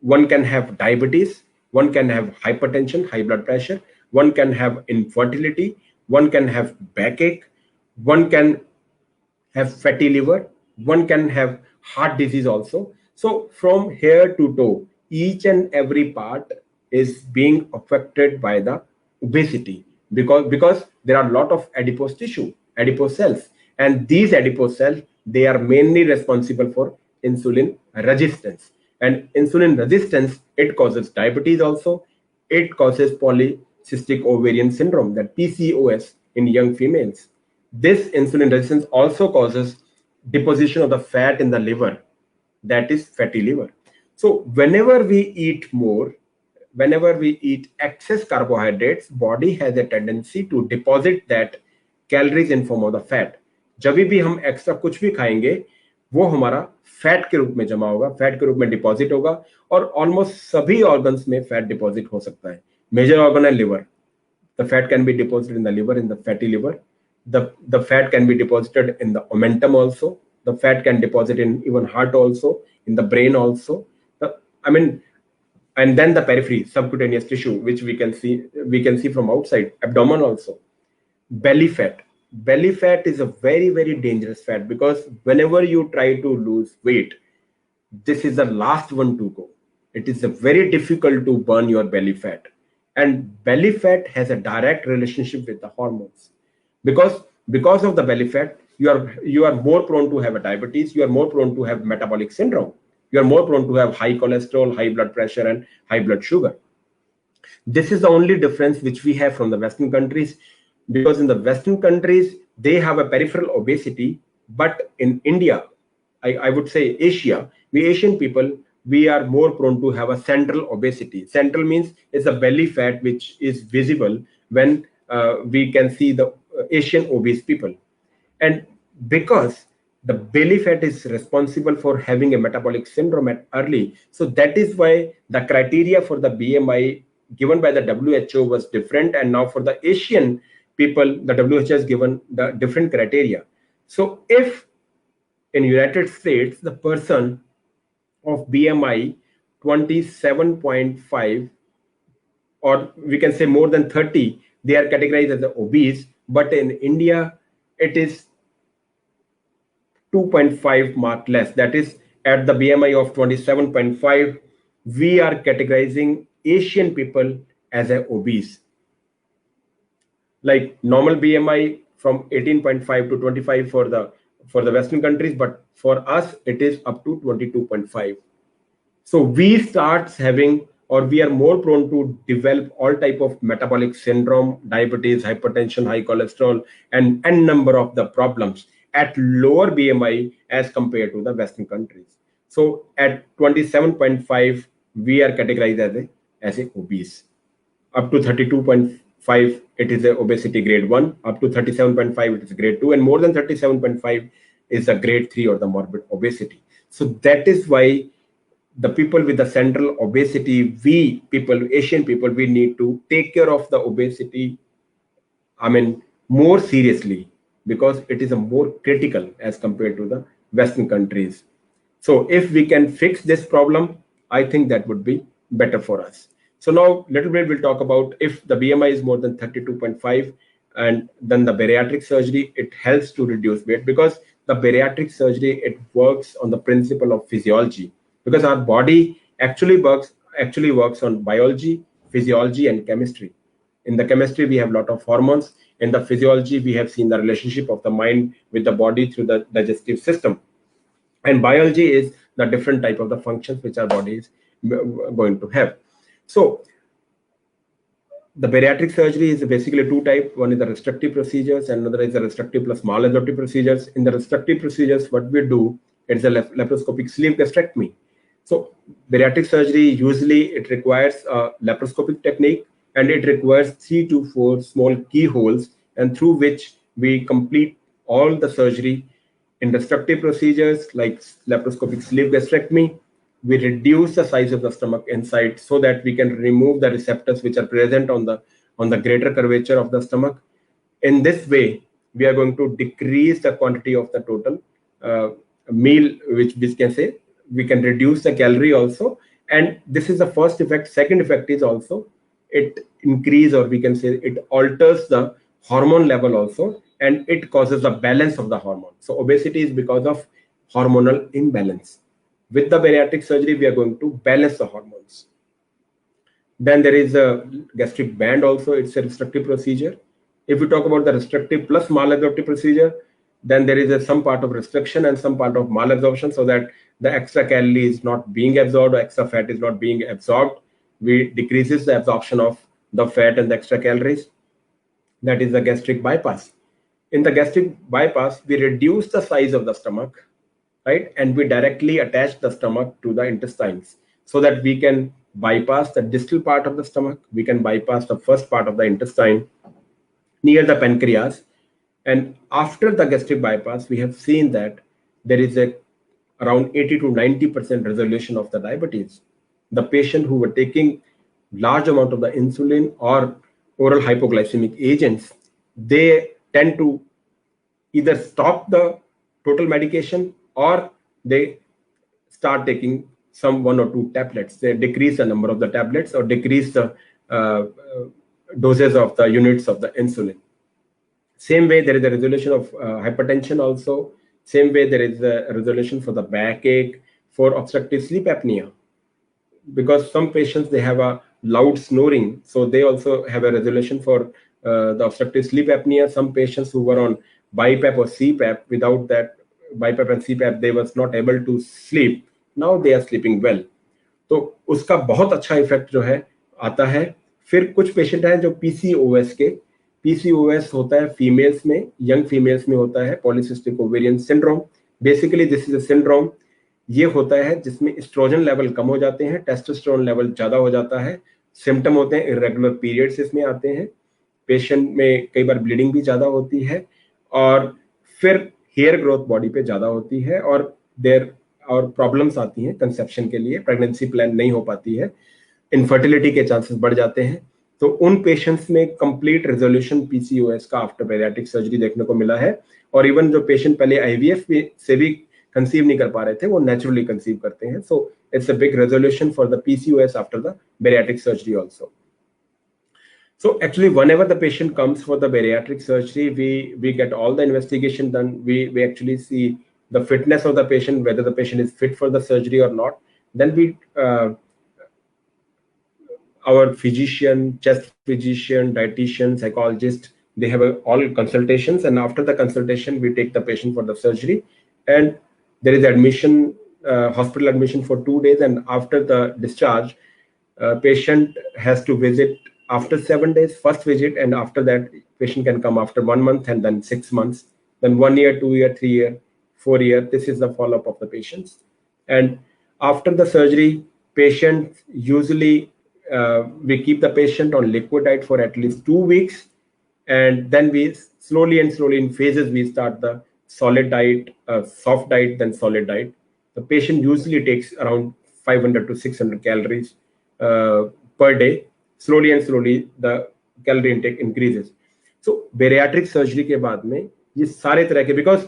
one can have diabetes, one can have hypertension, high blood pressure, one can have infertility, one can have backache, one can have fatty liver, one can have heart disease also. So from hair to toe, each and every part is being affected by the obesity, because there are a lot of adipose tissue, adipose cells, and these adipose cells, they are mainly responsible for insulin resistance. And insulin resistance, it causes diabetes also. It causes polycystic ovarian syndrome, that PCOS, in young females. This insulin resistance also causes deposition of the fat in the liver, that is fatty liver. So whenever we eat more, whenever we eat excess carbohydrates, body has a tendency to deposit that calories in form of the fat. जब भी हम extra कुछ भी खाएंगे वो हमारा fat के रूप में जमा होगा, फैट के रूप में डिपॉजिट होगा, और ऑलमोस्ट सभी ऑर्गन्स में फैट डिपॉजिट हो सकता है. मेजर ऑर्गन है liver. The fat can be deposited in the liver, in the fatty liver. The fat can be deposited in the omentum also. The fat can deposit in even heart also, in the brain also. And then the periphery, subcutaneous tissue, which we can see from outside, abdomen also. Belly fat. Belly fat is a very, very dangerous fat, because whenever you try to lose weight, this is the last one to go. It is very difficult to burn your belly fat. And belly fat has a direct relationship with the hormones, because of the belly fat, you are more prone to have a diabetes, you are more prone to have metabolic syndrome, you are more prone to have high cholesterol, high blood pressure, and high blood sugar. This is the only difference which we have from the Western countries, because in the Western countries they have a peripheral obesity, but in India, I would say Asia, we Asian people, we are more prone to have a central obesity. Central means it's a belly fat which is visible when we can see the Asian obese people. And because the belly fat is responsible for having a metabolic syndrome at early, so that is why the criteria for the BMI given by the WHO was different, and now for the Asian people, the WHO has given the different criteria. So if in United States, the person of BMI 27.5, or we can say more than 30, they are categorized as obese, but in India, it is 2.5 mark less. That is, at the BMI of 27.5, we are categorizing Asian people as obese. Like normal BMI from 18.5 to 25 for the Western countries, but for us it is up to 22.5. So we start having, or we are more prone to develop all type of metabolic syndrome, diabetes, hypertension, high cholesterol, and n number of the problems at lower BMI as compared to the Western countries. So at 27.5, we are categorized as a obese. Up to 32.5, it is a obesity grade 1. Up to 37.5, it is grade 2. And more than 37.5 is a grade 3 or the morbid obesity. So that is why the people with the central obesity, we people, Asian people, we need to take care of the obesity, more seriously, because it is a more critical as compared to the Western countries. So if we can fix this problem, I think that would be better for us. So now little bit we'll talk about if the BMI is more than 32.5, and then the bariatric surgery, it helps to reduce weight, because the bariatric surgery, it works on the principle of physiology, because our body actually works on biology, physiology, and chemistry. In the chemistry, we have a lot of hormones. In the physiology, we have seen the relationship of the mind with the body through the digestive system. And biology is the different type of the functions which our body is going to have. So the bariatric surgery is basically two types. One is the restrictive procedures, and another is the restrictive plus maladaptive procedures. In the restrictive procedures, what we do, it's a laparoscopic sleeve gastrectomy. So bariatric surgery, usually it requires a laparoscopic technique, and it requires 3 to 4 small keyholes, and through which we complete all the surgery. In restrictive procedures like laparoscopic sleeve gastrectomy, we reduce the size of the stomach inside so that we can remove the receptors which are present on the greater curvature of the stomach. In this way, we are going to decrease the quantity of the total meal, which we can say we can reduce the calorie also. And this is the first effect. Second effect is also it increase, or we can say it alters the hormone level also, and it causes the balance of the hormone. So obesity is because of hormonal imbalance. With the bariatric surgery, we are going to balance the hormones. Then there is a gastric band also. It's a restrictive procedure. If we talk about the restrictive plus malabsorptive procedure, then there is some part of restriction and some part of malabsorption, so that the extra calorie is not being absorbed or extra fat is not being absorbed. We decreases the absorption of the fat and the extra calories. That is the gastric bypass. in the gastric bypass, we reduce the size of the stomach, right? And we directly attach the stomach to the intestines so that we can bypass the distal part of the stomach. We can bypass the first part of the intestine near the pancreas. And after the gastric bypass, we have seen that there is a around 80 to 90% resolution of the diabetes. The patient who were taking large amount of the insulin or oral hypoglycemic agents, they tend to either stop the total medication or they start taking some one or two tablets. They decrease the number of the tablets or decrease the doses of the units of the insulin. Same way, there is a resolution of hypertension also. Same way, there is a resolution for the backache, for obstructive sleep apnea. Because some patients, they have a loud snoring, so they also have a resolution for the obstructive sleep apnea. Some patients who were on BiPAP or CPAP, without that BiPAP and CPAP, they was not able to sleep. Now they are sleeping well. तो उसका बहुत अच्छा effect जो है आता है. फिर कुछ पेशेंट हैं जो पीसीओएस होता है फीमेल्स में, यंग फीमेल्स में होता है, polycystic ovarian syndrome. Basically this is a syndrome. ये होता है जिसमें एस्ट्रोजन लेवल कम हो जाते हैं, टेस्टोस्टेरोन लेवल ज्यादा हो जाता है. सिम्टम होते हैं इरेगुलर पीरियड्स इसमें आते हैं. पेशेंट में कई बार ब्लीडिंग भी ज्यादा होती है और फिर हेयर ग्रोथ बॉडी पे ज्यादा होती है और प्रॉब्लम्स आती हैं कंसेप्शन के लिए. प्रेगनेंसी प्लान नहीं हो पाती है, इनफर्टिलिटी के चांसेस बढ़ जाते हैं. तो उन पेशेंट्स में कंप्लीट रेजोल्यूशन पीसीओएस का आफ्टर बैरियाट्रिक सर्जरी देखने को मिला है. और इवन जो पेशेंट पहले आईवीएफ से भी कंसीव नहीं कर पा रहे थे, वो नेचुरली कंसीव करते हैं. So it's a big resolution for the PCOS after the bariatric surgery also. So actually, whenever the patient comes for the bariatric surgery, we get all the investigation done. We actually see the fitness of the patient, whether the patient is fit for the surgery or not. Then we our physician, chest physician, dietitian, psychologist, they have all consultations, and after the consultation, we take the patient for the surgery, and there is admission, hospital admission for 2 days, and after the discharge, patient has to visit after 7 days, first visit, and after that, patient can come after 1 month and then 6 months, then 1 year, 2 year, 3 year, 4 year. This is the follow-up of the patients. And after the surgery, patient usually we keep the patient on liquid diet for at least 2 weeks, and then we slowly in phases we start the solid diet, soft diet, then solid diet. The patient usually takes around 500 to 600 calories per day. Slowly the calorie intake increases. So bariatric surgery के बाद में ये सारे तरह के, because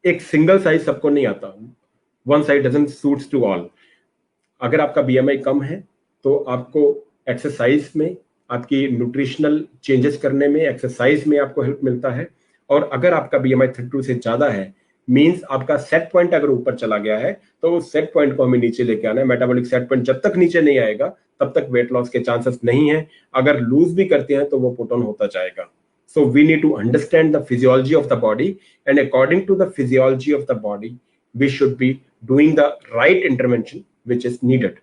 एक single size सबको नहीं आता, one size doesn't suits to all. अगर आपका बीएमआई कम है तो आपको एक्सरसाइज में, आपकी न्यूट्रिशनल चेंजेस करने में, एक्सरसाइज में आपको हेल्प मिलता है. और अगर आपका बीएमआई 32 से ज्यादा है, मींस आपका सेट पॉइंट अगर ऊपर चला गया है, तो उस सेट पॉइंट को हमें नीचे लेके आना है. मेटाबॉलिक सेट पॉइंट जब तक नीचे नहीं आएगा तब तक वेट लॉस के चांसेस नहीं है. अगर लूज भी करते हैं तो वो पुट ऑन होता जाएगा. So we need to understand the physiology of the body, and according to the physiology of the body we should be doing the right intervention which is needed.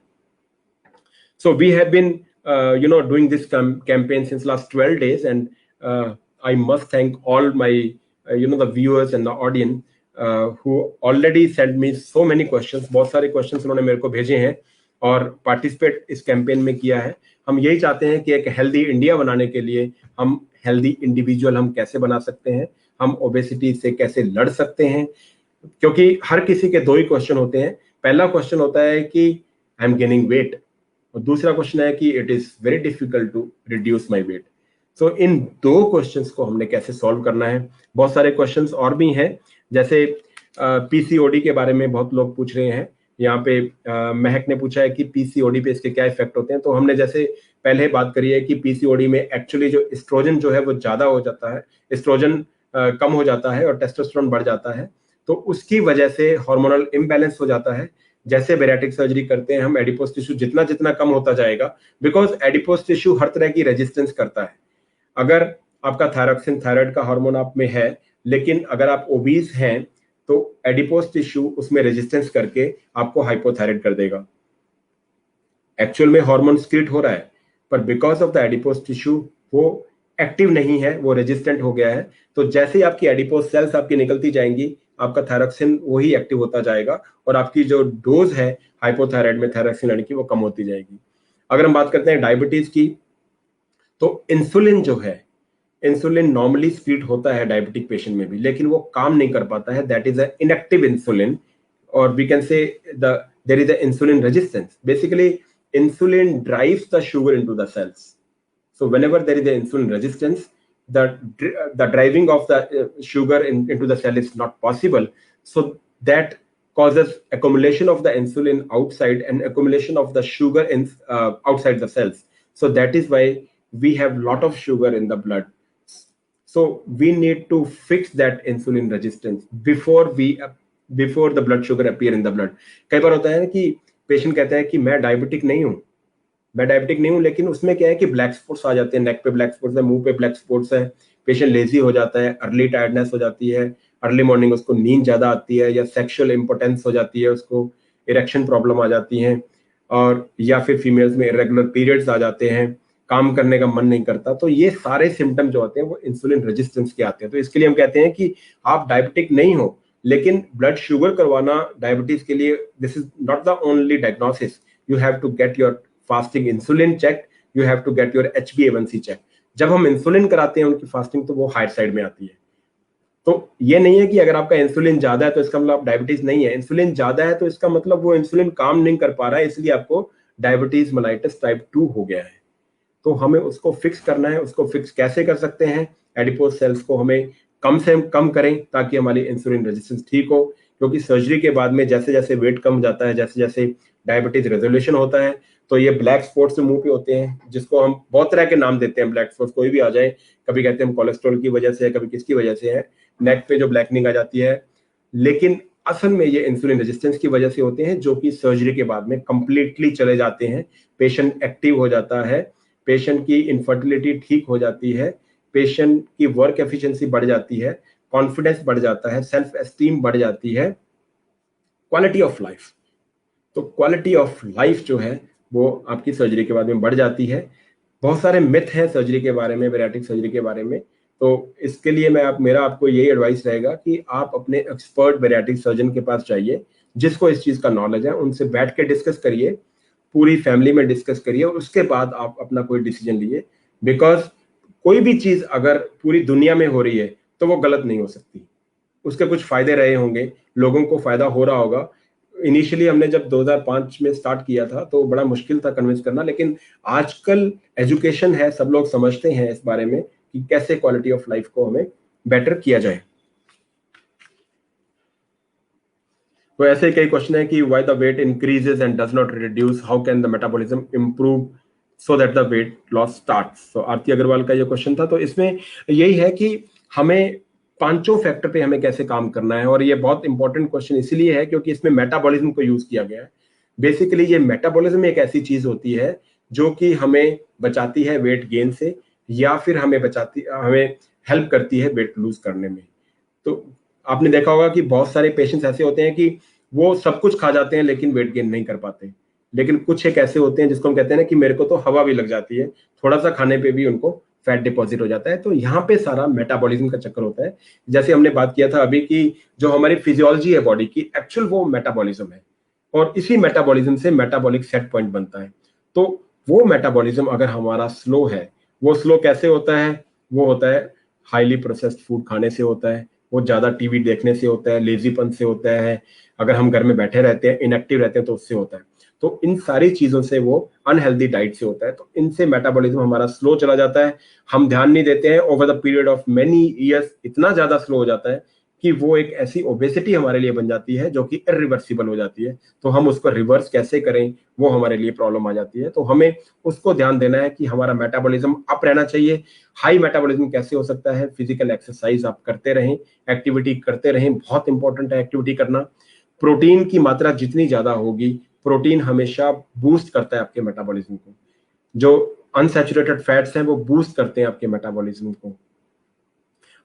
So we have been doing this campaign since last 12 days, and I must thank all my the viewers and the audience who already sent me so many questions. बहुत सारे questions उन्होंने मेरे को भेजे हैं और participate इस campaign में किया है. हम यही चाहते हैं कि एक हेल्दी इंडिया बनाने के लिए हम हेल्दी इंडिविजुअल हम कैसे बना सकते हैं, हम ओबेसिटी से कैसे लड़ सकते हैं. क्योंकि हर किसी के दो ही क्वेश्चन होते हैं. पहला क्वेश्चन होता है कि आई एम गेनिंग वेट, और दूसरा क्वेश्चन है कि it is very difficult to reduce my weight. So इन दो क्वेश्चंस को हमने कैसे सॉल्व करना है. बहुत सारे क्वेश्चंस और भी हैं, जैसे पीसीओडी के बारे में बहुत लोग पूछ रहे हैं. यहाँ पे महक ने पूछा है कि पीसीओडी पे इसके क्या इफेक्ट होते हैं. तो हमने जैसे पहले बात करी है कि पीसीओडी में एक्चुअली जो एस्ट्रोजन जो है वो ज्यादा हो जाता है, एस्ट्रोजन कम हो जाता है और टेस्टोस्टेरोन बढ़ जाता है. तो उसकी वजह से हार्मोनल इम्बैलेंस हो जाता है. जैसे बैरियाट्रिक सर्जरी करते हैं हम, एडिपोज टिश्यू जितना कम होता जाएगा, बिकॉज एडिपोज टिश्यू हर तरह की रेजिस्टेंस करता है. अगर आपका थायरॉक्सिन, थायराइड का हार्मोन आप में है, लेकिन अगर आप ओबीज हैं तो एडिपोज टिश्यू उसमें रेजिस्टेंस करके आपको हाइपोथायराइड कर देगा. एक्चुअल में हार्मोन स्क्रीट हो रहा है, पर because of the adipose tissue वो एक्टिव नहीं है, वो रेजिस्टेंट हो गया है। तो जैसे ही आपकी एडिपोज सेल्स आपकी निकलती जाएंगी, आपका थायरॉक्सिन वही एक्टिव होता जाएगा और आपकी जो डोज है हाइपोथायराइड में थायरॉक्सिन लेने की वो कम होती जाएगी। अगर हम बात करते हैं डायबिटीज की, तो इंसुलिन जो है, इंसुलिन नॉर्मली स्पीड होता है डायबिटिक पेशेंट में भी, लेकिन वो काम नहीं कर पाता है, that is a inactive insulin, और we can say there is a insulin resistance. Basically insulin drives the sugar into the cells. So whenever there is a insulin resistance, the driving of the sugar into the cell is not possible. So that causes accumulation of the insulin outside and accumulation of the sugar in outside the cells. So that is why we have lot of sugar in the blood. So we need to fix that insulin resistance before the blood sugar appear in the blood. कई बार होता है ना कि patient कहता है कि मैं diabetic नहीं हूँ, मैं डायबिटिक नहीं हूं, लेकिन उसमें क्या है कि ब्लैक स्पॉट्स आ जाते हैं, नेक पे ब्लैक स्पॉट्स है, मुंह पे ब्लैक स्पॉट्स है, पेशेंट लेजी हो जाता है, अर्ली टायर्डनेस हो जाती है, अर्ली मॉर्निंग उसको नींद ज्यादा आती है, या सेक्सुअल इंपोर्टेंस हो जाती है, उसको इरेक्शन प्रॉब्लम आ जाती है, और या फिर फीमेल्स में इरेगुलर पीरियड्स आ जाते हैं, काम करने का मन नहीं करता। तो ये सारे सिम्टम जो होते हैं वो इंसुलिन रेजिस्टेंस के आते हैं। तो इसके लिए हम कहते हैं कि आप डायबिटिक नहीं हो, लेकिन ब्लड शुगर करवाना डायबिटीज के लिए this is not the only diagnosis. You have to get your fasting insulin check, you have to get your HbA1c check. जब हम इंसुलिन कराते हैं उनकी फास्टिंग, तो वो हायर साइड में आती है। तो ये नहीं है कि अगर आपका इंसुलिन ज्यादा है तो इसका मतलब आप डायबिटीज नहीं है, इंसुलिन ज्यादा है तो इसका मतलब वो इंसुलिन काम नहीं कर पा रहा है, इसलिए आपको डायबिटीज मेलाइटस टाइप 2 हो गया है। तो हमें उसको फिक्स करना है। उसको फिक्स कैसे कर सकते हैं? एडिपोज सेल्स को हमें कम से कम करें ताकि हमारी इंसुलिन रेजिस्टेंस ठीक हो, क्योंकि सर्जरी के बाद में जैसे जैसे वेट कम जाता है, जैसे जैसे डायबिटीज रेजोल्यूशन होता है, तो ये ब्लैक स्पॉट्स मुंह पे होते हैं, जिसको हम बहुत तरह के नाम देते हैं। ब्लैक स्पॉट्स कोई भी आ जाए, कभी कहते हैं हम कोलेस्ट्रॉल की वजह से है, कभी किसकी वजह से है, नेक पे जो ब्लैकनिंग आ जाती है, लेकिन असल में ये इंसुलिन रेजिस्टेंस की वजह से होते हैं, जो कि सर्जरी के बाद में कंप्लीटली चले जाते हैं। पेशेंट एक्टिव हो जाता है, पेशेंट की इनफर्टिलिटी ठीक हो जाती है, पेशेंट की वर्क एफिशिएंसी बढ़ जाती है, कॉन्फिडेंस बढ़ जाता है, सेल्फ एस्टीम बढ़ जाती है, क्वालिटी ऑफ लाइफ। तो क्वालिटी ऑफ लाइफ जो है वो आपकी सर्जरी के बाद में बढ़ जाती है। बहुत सारे मिथ हैं सर्जरी के बारे में, बैरियाट्रिक सर्जरी के बारे में। तो इसके लिए मेरा आपको यही एडवाइस रहेगा कि आप अपने एक्सपर्ट बैरियाट्रिक सर्जन के पास जाइए, जिसको इस चीज का नॉलेज है, उनसे बैठ के डिस्कस करिए, पूरी फैमिली में डिस्कस करिए, और उसके बाद आप अपना कोई डिसीजन लिए। बिकॉज कोई भी चीज अगर पूरी दुनिया में हो रही है तो वो गलत नहीं हो सकती, उसके कुछ फायदे रहे होंगे, लोगों को फायदा हो रहा होगा। इनिशियली हमने जब 2005 में स्टार्ट किया था तो बड़ा मुश्किल था कन्विंस करना, लेकिन आजकल एजुकेशन है, सब लोग समझते हैं इस बारे में कि कैसे क्वालिटी ऑफ लाइफ को हमें बेटर किया जाए। तो ऐसे कई क्वेश्चन है कि why the weight increases and does not reduce, how can the metabolism improve so that the weight loss starts. तो आरती अग्रवाल का ये क्वेश्चन था। तो इसमें यही है कि हमें पांचों फैक्टर पे हमें कैसे काम करना है, और ये बहुत इंपॉर्टेंट क्वेश्चन इसलिए है क्योंकि इसमें मेटाबॉलिज्म को यूज किया गया है। बेसिकली ये मेटाबॉलिज्म एक ऐसी चीज होती है जो कि हमें बचाती है वेट गेन से, या फिर हमें हेल्प करती है वेट लूज करने में। तो आपने देखा होगा कि बहुत सारे पेशेंट्स ऐसे होते हैं कि वो सब कुछ खा जाते हैं लेकिन वेट गेन नहीं कर पाते, लेकिन कुछ एक ऐसे होते हैं जिसको हम कहते हैं ना कि मेरे को तो हवा भी लग जाती है, थोड़ा सा खाने पे भी उनको फैट डिपॉजिट हो जाता है। तो यहाँ पे सारा मेटाबॉलिज्म का चक्कर होता है। जैसे हमने बात किया था अभी कि जो हमारी फिजियोलॉजी है बॉडी की, एक्चुअल वो मेटाबॉलिज्म है, और इसी मेटाबॉलिज्म से मेटाबॉलिक सेट पॉइंट बनता है। तो वो मेटाबॉलिज्म अगर हमारा स्लो है, वो स्लो कैसे होता है? वो होता है हाईली प्रोसेस्ड फूड खाने से होता है, वो ज्यादा टीवी देखने से होता है, लेजीपन से होता है, अगर हम घर में बैठे रहते हैं, इनएक्टिव रहते हैं, तो उससे होता है। तो इन सारी चीजों से, वो अनहेल्दी डाइट से होता है। तो इनसे मेटाबॉलिज्म हमारा स्लो चला जाता है, हम ध्यान नहीं देते हैं, over the period of many years इतना ज्यादा स्लो हो जाता है कि वो एक ऐसी ओबेसिटी हमारे लिए बन जाती है जो कि इरिवर्सिबल हो जाती है। तो हम उसको रिवर्स कैसे करें, वो हमारे लिए प्रॉब्लम आ जाती है। तो हमें उसको ध्यान देना है कि हमारा मेटाबॉलिज्म अप रहना चाहिए। हाई मेटाबॉलिज्म कैसे हो सकता है? फिजिकल एक्सरसाइज आप करते रहें, एक्टिविटी करते रहें, बहुत इंपॉर्टेंट है एक्टिविटी करना। प्रोटीन की मात्रा जितनी ज्यादा होगी, प्रोटीन हमेशा बूस्ट करता है आपके मेटाबॉलिज्म को। जो अनसैचुरेटेड फैट्स हैं वो बूस्ट करते हैं आपके मेटाबॉलिज्म को।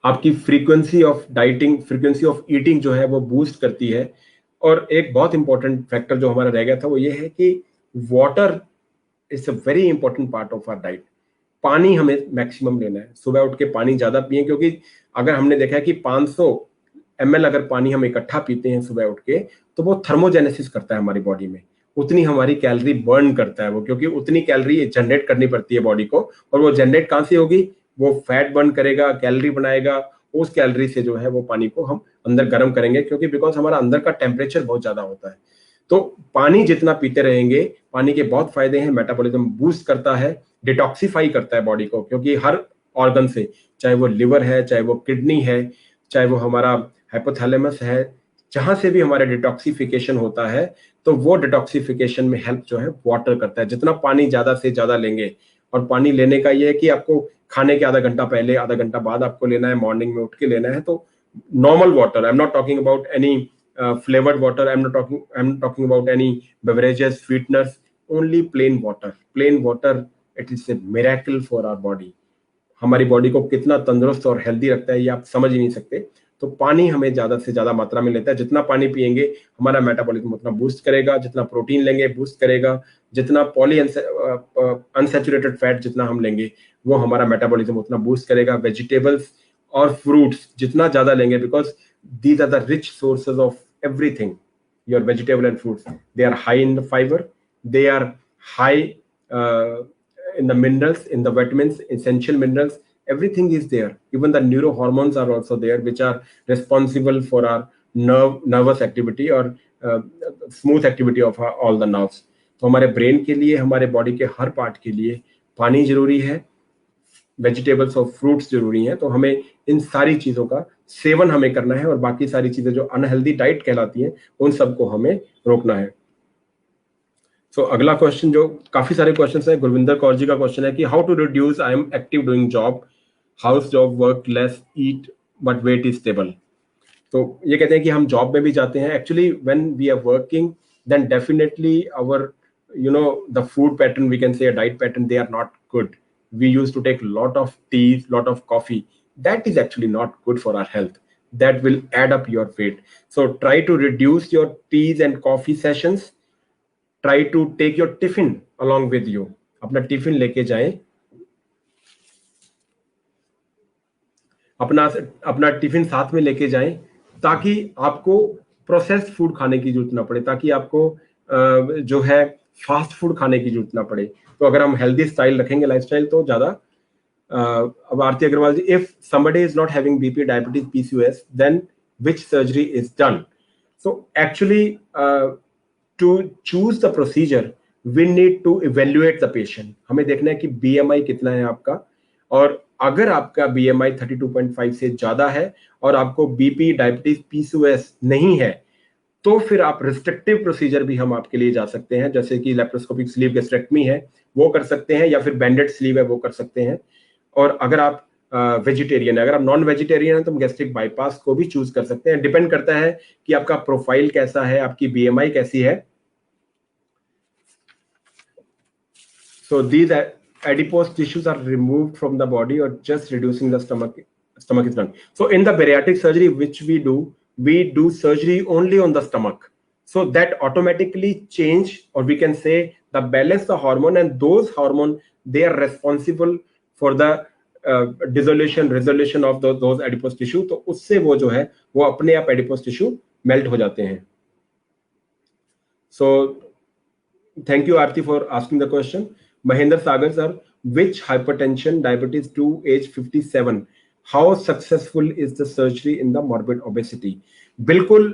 आपकी frequency of dieting, frequency of eating जो है वो बूस्ट करती है। और एक बहुत इंपॉर्टेंट फैक्टर जो हमारा रह गया था वो ये है कि water is a very important part of our diet. पानी हमें मैक्सिमम लेना है, सुबह उठ के पानी ज्यादा पिए, क्योंकि अगर हमने देखा है कि 500 ml अगर पानी हम इकट्ठा पीते हैं सुबह उठ के, तो वो थर्मोजेनेसिस करता है हमारी बॉडी में, उतनी हमारी कैलोरी बर्न करता है वो, क्योंकि उतनी कैलोरी जनरेट करनी पड़ती है बॉडी को, और वो जनरेट कहाँ से होगी, वो फैट बर्न करेगा, कैलोरी बनाएगा, उस कैलोरी से जो है वो पानी को हम अंदर गर्म करेंगे, क्योंकि बिकॉज हमारा अंदर का टेम्परेचर बहुत ज्यादा होता है। तो पानी जितना पीते रहेंगे, पानी के बहुत फायदे हैं, मेटाबॉलिज्म बूस्ट करता है, डिटॉक्सिफाई करता है बॉडी को, क्योंकि हर ऑर्गन से, चाहे वो लिवर है, चाहे वो किडनी है, चाहे वो हमारा हाइपोथैलेमस है, जहां से भी हमारा डिटॉक्सिफिकेशन होता है, तो वो डिटॉक्सिफिकेशन में हेल्प जो है वाटर करता है। जितना पानी ज्यादा से ज्यादा लेंगे, और पानी लेने का ये है कि आपको खाने के आधा घंटा पहले, आधा घंटा बाद आपको लेना है, मॉर्निंग में उठ के लेना है। तो normal water, I am not talking about any flavored water, I'm talking about any beverages, sweeteners, only plain water, it is a miracle for our body। हमारी बॉडी को कितना तंदुरुस्त और हेल्दी रखता है ये आप समझ ही नहीं सकते। तो पानी हमें ज्यादा से ज्यादा मात्रा में लेता है, जितना पानी पिएंगे हमारा मेटाबॉलिज्म उतना बूस्ट करेगा, जितना प्रोटीन लेंगे बूस्ट करेगा, जितना पॉली अनसैचुरेटेड फैट जितना हम लेंगे वो हमारा मेटाबॉलिज्म उतना बूस्ट करेगा। वेजिटेबल्स और फ्रूट्स जितना ज्यादा लेंगे, because these are the rich sources of everything, your vegetable and fruits, they are high in the fiber, they are high in the minerals, in the vitamins, essential minerals, everything is there. Even the neurohormones are also there, which are responsible for our nervous activity or smooth activity of all the nerves। तो हमारे brain के लिए, हमारे body के हर part के लिए पानी जरूरी है, वेजिटेबल्स और फ्रूट्स जरूरी हैं। तो हमें इन सारी चीजों का सेवन हमें करना है, और बाकी सारी चीजें जो अनहेल्दी डाइट कहलाती हैं उन सबको हमें रोकना है। सो अगला क्वेश्चन, जो काफी सारे क्वेश्चंस हैं, गुरविंदर कौर जी का क्वेश्चन है कि how to reduce, I am active doing job, house job, work less, eat but weight is stable. तो ये कहते हैं कि हम जॉब में भी जाते हैं, actually when we are working then definitely our the food pattern, we can say a diet pattern, they are not good. We used to take lot of teas, lot of coffee, that is actually not good for our health, that will add up your weight. So try to reduce your teas and coffee sessions, try to take your tiffin along with you, अपना tiffin लेके जाएं, अपना tiffin साथ में लेके जाएं, ताकि आपको प्रोसेस्ड फूड खाने की जरूरत ना पड़े, ताकि आपको जो है फास्ट फूड खाने की जरूरत ना पड़े। तो अगर हम हेल्दी स्टाइल रखेंगे, लाइफस्टाइल, तो ज्यादा। अब आरती अग्रवाल जी, if somebody is not having BP, diabetes, PCOS, then which surgery is done? So actually to choose the procedure we need to evaluate the patient। हमें देखना है कि BMI कितना है आपका, और अगर आपका BMI 32.5 से ज्यादा है और आपको BP, डायबिटीज, PCOS नहीं है, तो फिर आप रिस्ट्रिक्टिव प्रोसीजर भी हम आपके लिए जा सकते हैं, जैसे कि लेप्रोस्कोपिक स्लीव गैस्ट्रेक्टमी है वो कर सकते हैं, या फिर बैंडेड स्लीव है वो कर सकते हैं। और अगर आप वेजिटेरियन है, अगर आप नॉन वेजिटेरियन है, तो हम गैस्ट्रिक बाईपास को भी चूज कर सकते हैं। डिपेंड करता है कि आपका प्रोफाइल कैसा है, आपकी BMI कैसी है। So these adipose tissues are removed from the body, or just reducing the stomach is done। So in the bariatric surgery which we do surgery only on the stomach, so that automatically change, or we can say the balance the hormone, and those hormone they are responsible for the resolution of those adipose tissue। तो उससे वो जो है वो अपने आप adipose tissue melt हो जाते हैं। So thank you Aarti for asking the question। Mahendra Sagar sir, which hypertension, diabetes to age 57, how successful is the surgery in the morbid obesity? बिल्कुल,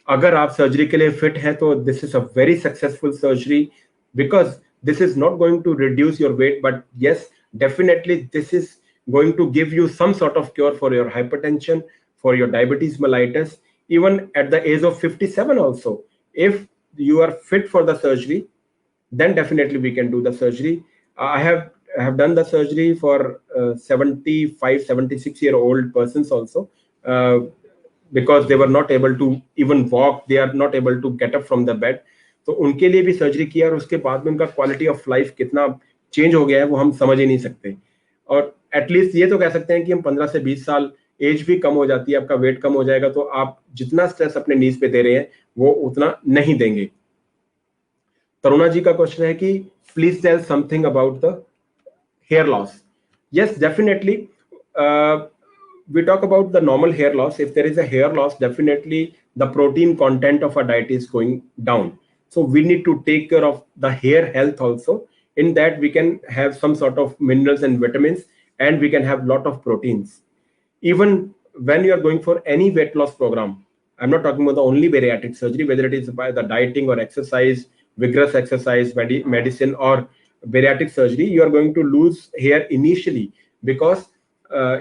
अगर आप सर्जरी के लिए फिट हैं तो this is a very successful surgery, because this is not going to reduce your weight, but yes, definitely this is going to give you some sort of cure for your hypertension, for your diabetes mellitus, even at the age of 57 also। If you are fit for the surgery, then definitely we can do the surgery। I have done the surgery for 76-year-old persons also, because they were not able to even walk, they are not able to get up from the bed। तो उनके लिए भी surgery किया, और उसके बाद में उनका क्वालिटी ऑफ लाइफ कितना चेंज हो गया है वो हम समझ ही नहीं सकते। और एटलीस्ट ये तो कह सकते हैं कि हम 15 से 20 साल, एज भी कम हो जाती है, आपका वेट कम हो जाएगा, तो आप जितना स्ट्रेस अपने नीज पे दे रहे हैं वो उतना नहीं देंगे। तरुणा जी का क्वेश्चन है कि please tell something about the hair loss. Yes, definitely. We talk about the normal hair loss. If there is a hair loss, definitely the protein content of our diet is going down. So we need to take care of the hair health also. In that, we can have some sort of minerals and vitamins, and we can have lot of proteins. Even when you are going for any weight loss program, I'm not talking about the only bariatric surgery, whether it is by the dieting or exercise, vigorous exercise, medicine, or bariatric surgery, you are going to lose hair initially, because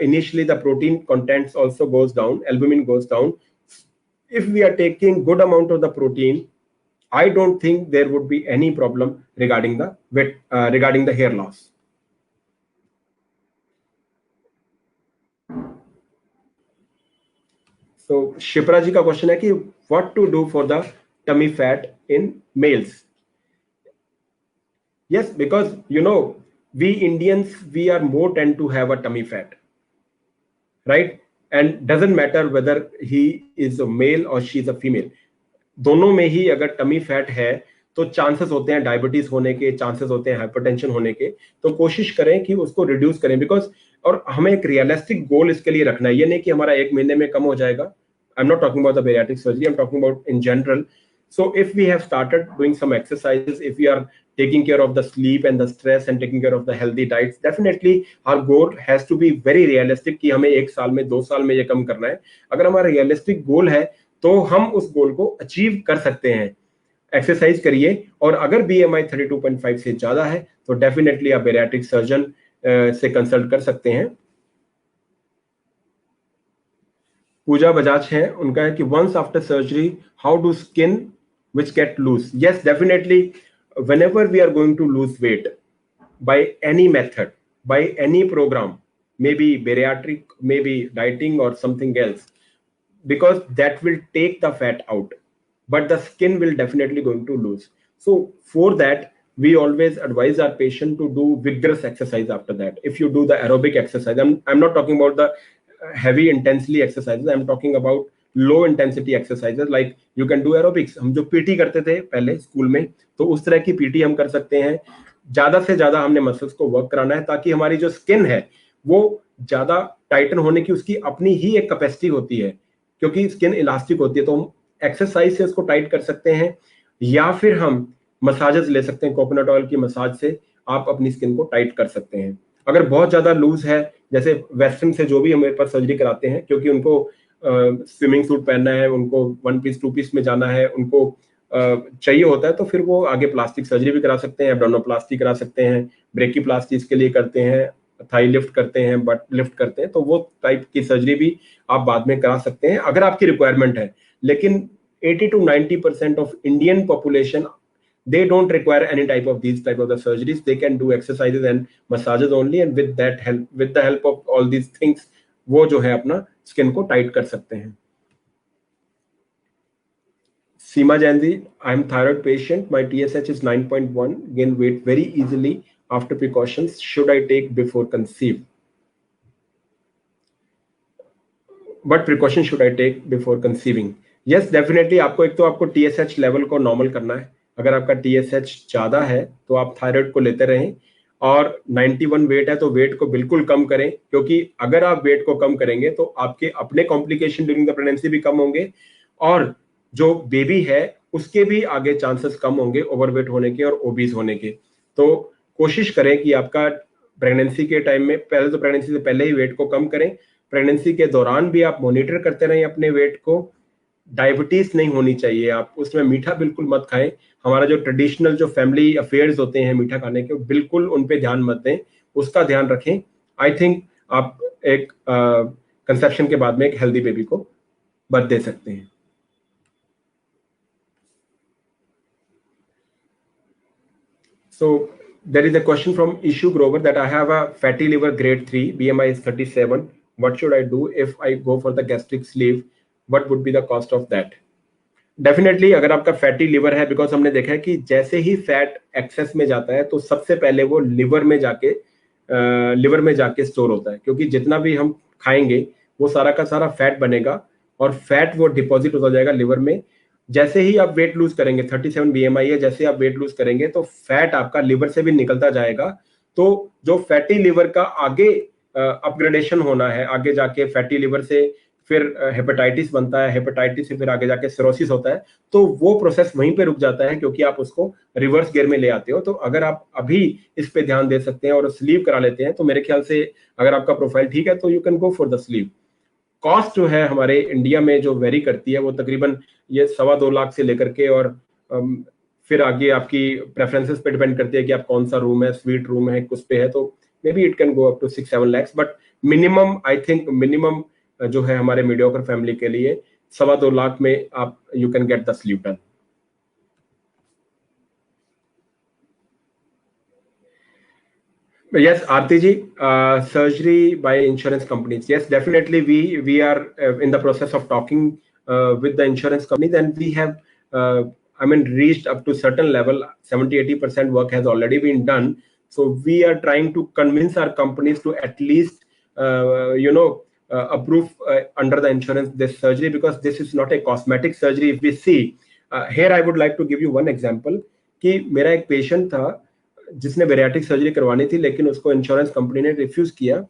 initially the protein contents also goes down, albumin goes down. If we are taking good amount of the protein, I don't think there would be any problem regarding the regarding the hair loss. So Shipra ji का question है कि what to do for the tummy fat in males. Yes, because we Indians, we are more tend to have a tummy fat, right? And doesn't matter whether he is a male or she is a female, दोनों में ही अगर tummy fat है तो chances होते हैं diabetes होने के, chances होते हैं हाइपरटेंशन होने के. तो कोशिश करें कि उसको रिड्यूस करें, बिकॉज और हमें एक रियलिस्टिक गोल इसके लिए रखना है. ये नहीं कि हमारा 1 महीने में कम हो जाएगा. I am not talking about the bariatric surgery, I am talking about in general. So if we have started doing some exercises, if we are taking care of the sleep and the stress and taking care of the healthy diets, definitely our goal has to be very realistic कि हमें 1 साल में 2 साल में ये कम करना है. अगर हमारा रियलिस्टिक गोल है तो हम उस गोल को अचीव कर सकते हैं. एक्सरसाइज करिए, और अगर BMI 32.5 से ज्यादा है तो डेफिनेटली आप बेरियाट्रिक सर्जन से कंसल्ट कर सकते हैं. पूजा बजाज है, उनका है कि once after surgery how do skin which get loose. Yes, definitely. Whenever we are going to lose weight by any method, by any program, maybe bariatric, maybe dieting or something else, because that will take the fat out, but the skin will definitely going to lose. So for that, we always advise our patient to do vigorous exercise after that. If you do the aerobic exercise, I'm not talking about the heavy intensely exercises, I'm talking about low intensity exercises. Like you can do aerobics. हम जो PT करते थे पहले school में, तो उस तरह की पीटी हम कर सकते हैं. ज्यादा से ज्यादा हमने मसल्स को वर्क कराना है, ताकि हमारी जो स्किन है वो ज्यादा टाइटन होने की उसकी अपनी ही एक कैपेसिटी होती है, क्योंकि स्किन इलास्टिक होती है. तो हम एक्सरसाइज से उसको टाइट कर सकते हैं, या फिर हम मसाजेस ले सकते हैं. कोकोनट ऑयल की मसाज से आप अपनी स्किन को टाइट कर सकते हैं. अगर बहुत ज्यादा लूज है, जैसे वेस्टर्न से जो भी हमारे पास सर्जरी कराते हैं, क्योंकि उनको स्विमिंग सूट पहनना है, उनको 1 पीस 2 पीस में जाना है, उनको चाहिए होता है, तो फिर वो आगे प्लास्टिक सर्जरी भी करा सकते हैं, एब्डोमिनोप्लास्टी करा सकते हैं, ब्रेकीप्लास्टी इसके लिए करते हैं, थाई लिफ्ट करते हैं, बट लिफ्ट करते हैं. तो वो टाइप की सर्जरी भी आप बाद में करा सकते हैं अगर आपकी रिक्वायरमेंट है. लेकिन 80 to 90% of Indian population, they don't require any type of these type of the surgeries. They can do exercises and massages only, and with that help, with the help of all these things, वो जो है अपना skin को tight कर सकते हैं. Seema Jain ji, I am thyroid patient, my TSH is 9.1, gain weight very easily. After precautions should I take before conceive? What precaution should I take before conceiving? Yes, definitely. आपको एक तो आपको TSH लेवल को normal करना है. अगर आपका TSH ज्यादा है तो आप थायराइड को लेते रहें, और 91 वेट है तो वेट को बिल्कुल कम करें, क्योंकि अगर आप वेट को कम करेंगे तो आपके अपने कॉम्प्लिकेशन ड्यूरिंग द प्रेगनेंसी भी कम होंगे, और जो बेबी है उसके भी आगे चांसेस कम होंगे ओवरवेट होने के और ओबीज होने के. तो कोशिश करें कि आपका प्रेगनेंसी के टाइम में, पहले तो प्रेगनेंसी से पहले ही वेट को कम करें, प्रेगनेंसी के दौरान भी आप मॉनिटर करते रहें अपने वेट को. डायबिटीज नहीं होनी चाहिए, आप उसमें मीठा बिल्कुल मत खाएं. हमारा जो ट्रेडिशनल जो फैमिली अफेयर्स होते हैं मीठा खाने के, बिल्कुल उन पे ध्यान मत दें, उसका ध्यान रखें. आई थिंक आप एक कंसेप्शन के बाद में एक हेल्दी बेबी को बर्थ दे सकते हैं. So there is a question from Ishu Grover that I have a fatty liver grade 3, BMI is 37. What should I do if I go for the gastric sleeve? What would be the cost of that? Definitely अगर आपका fatty liver है, because हमने देखा है कि जैसे ही fat access में जाता है तो सबसे पहले वो लिवर में जाके स्टोर होता है, क्योंकि जितना भी हम खाएंगे वो सारा का सारा फैट बनेगा, और फैट वो डिपॉजिट होता जाएगा लिवर में. जैसे ही आप वेट लूज करेंगे, 37 BMI है, जैसे आप वेट लूज करेंगे तो फैट आपका लिवर से भी निकलता जाएगा, तो जो फैटी लिवर का आगे अपग्रेडेशन होना है, आगे जाके फैटी लिवर से फिर हेपेटाइटिस बनता है, हेपेटाइटिस से फिर आगे जाके सिरोसिस होता है, तो वो प्रोसेस वहीं पे रुक जाता है क्योंकि आप उसको रिवर्स गियर में ले आते हो। तो अगर आप अभी इस पे ध्यान दे सकते हैं और स्लीव करा लेते हैं तो मेरे ख्याल से अगर आपका प्रोफाइल ठीक है तो you can go for the sleeve. Cost जो है हमारे इंडिया में जो वेरी करती है वो तकरीबन ये 2.25 लाख से लेकर के और फिर आगे आपकी प्रेफरेंसेस पे डिपेंड करती है कि आप कौन सा रूम है, स्वीट रूम है, कुछ पे है, तो maybe it can go up to 6-7 lakhs, but minimum I think minimum जो है हमारे मीडियोकर फैमिली के लिए 2.25 लाख में आप you can get the sleep done. Yes, Aarti ji, surgery by insurance companies. Yes, definitely. We are in the process of talking with the insurance companies, and we have, reached up to certain level. 70-80% work has already been done. So we are trying to convince our companies to at least, approve under the insurance this surgery, because this is not a cosmetic surgery. If we see, here I would like to give you one example. कि मेरा एक patient था जिसने bariatric surgery करवानी थी, लेकिन उसको insurance company ने रिफ्यूज किया।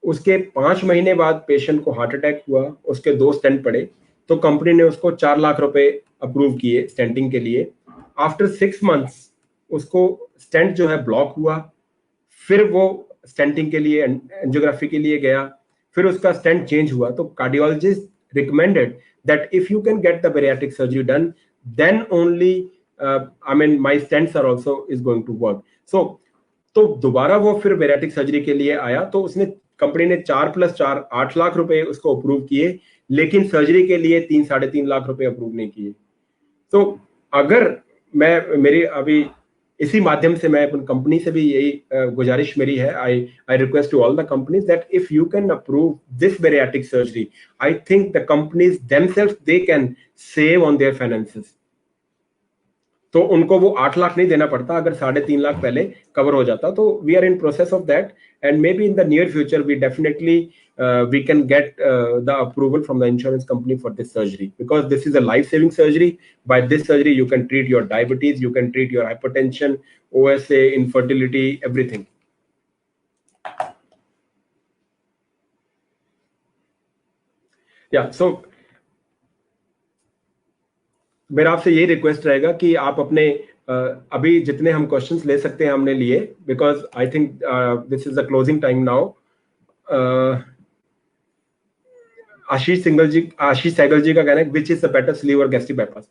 उसके 5 महीने बाद पेशेंट को हार्ट अटैक हुआ, उसके 2 स्टेंट पड़े, तो कंपनी ने उसको 4 लाख रुपए अप्रूव किए स्टेंटिंग के लिए। आफ्टर 6 मंथ्स उसको स्टेंट जो है ब्लॉक हुआ, फिर वो स्टेंटिंग के लिए एंजियोग्राफी के लिए गया, फिर उसका स्टेंट चेंज हुआ। तो cardiologist recommended that if you can get the bariatric surgery done, then only my stents are also is going to work. So तो दोबारा वो फिर बेरियाट्रिक सर्जरी के लिए आया, तो उसने कंपनी ने 4+4 8 लाख रुपए उसको अप्रूव किए, लेकिन सर्जरी के लिए 3-3.5 लाख रुपए अप्रूव नहीं किए। तो अगर मेरी अभी इसी माध्यम से मैं अपन कंपनी से भी यही गुजारिश मेरी है, I request to all the companies that if you can approve this bariatric surgery, I think the companies themself they can save on their finances. तो उनको वो 8 लाख नहीं देना पड़ता अगर 3.5 लाख पहले कवर हो जाता। तो we are in process of that, and maybe in the near future we definitely we can get the approval from the insurance company for this surgery, because this is a life-saving surgery. By this surgery you can treat your diabetes, you can treat your hypertension, OSA, infertility, everything. Yeah, so मेरा आपसे यही request रहेगा कि आप अपने अभी जितने हम क्वेश्चंस ले सकते हैं हमने लिए, because I think this is the closing time now. Ashish Sehgal ji का कहना है which is the better sleeve और gastric bypass.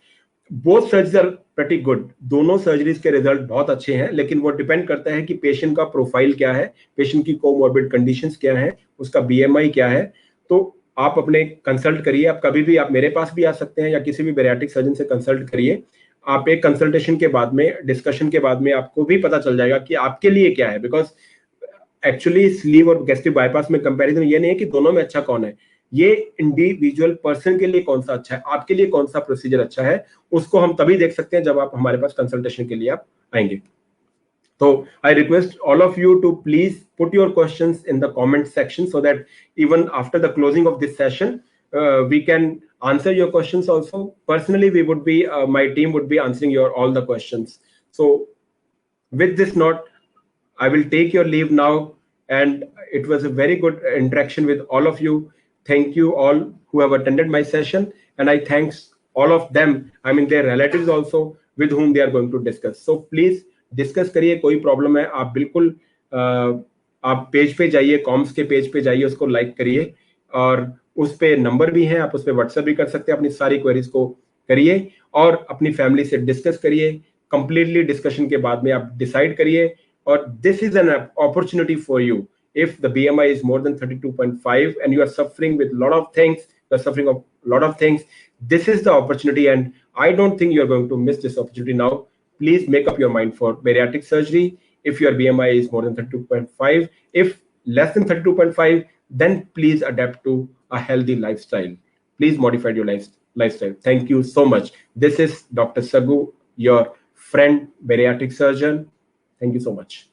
Both surgeries are pretty good, दोनों सर्जरीज के रिजल्ट बहुत अच्छे हैं, लेकिन वो डिपेंड करता है कि पेशेंट का प्रोफाइल क्या है, पेशेंट की कोमॉर्बिड कंडीशंस क्या है, उसका BMI क्या है। तो आप अपने कंसल्ट करिए, आप कभी भी आप मेरे पास भी आ सकते हैं या किसी भी बेरियाट्रिक सर्जन से कंसल्ट करिए। आप एक कंसल्टेशन के बाद में, डिस्कशन के बाद में आपको भी पता चल जाएगा कि आपके लिए क्या है, बिकॉज एक्चुअली स्लीव और गैस्ट्रिक बाईपास में कंपैरिजन ये नहीं है कि दोनों में अच्छा कौन है, ये इंडिविजुअल पर्सन के लिए कौन सा अच्छा है, आपके लिए कौन सा प्रोसीजर अच्छा है, उसको हम तभी देख सकते हैं जब आप हमारे पास कंसल्टेशन के लिए आप आएंगे। So I request all of you to please put your questions in the comment section so that even after the closing of this session, we can answer your questions also. Personally, we would be, my team would be answering all the questions. So with this note, I will take your leave now, and it was a very good interaction with all of you. Thank you all who have attended my session, and I thanks all of them, their relatives also, with whom they are going to discuss. So please discuss करिए, कोई problem है आप बिल्कुल आप page पे जाइए, corms के page पे जाइए, उसको लाइक करिए, और उस पे नंबर भी है, आप उस पे व्हाट्सएप भी कर सकते हैं, अपनी सारी क्वेरीज को करिए और अपनी फैमिली से डिस्कस करिए। कंप्लीटली डिस्कशन के बाद में आप डिसाइड करिए, और this is an opportunity for you. if the BMI is more than 32.5 and you are suffering with a lot of things, this is the opportunity, and I don't think you're going to miss this opportunity now. Please make up your mind for bariatric surgery if your BMI is more than 32.5. If less than 32.5, then please adapt to a healthy lifestyle. Please modify your lifestyle. Thank you so much. This is Dr. Sagu, your friend bariatric surgeon. Thank you so much.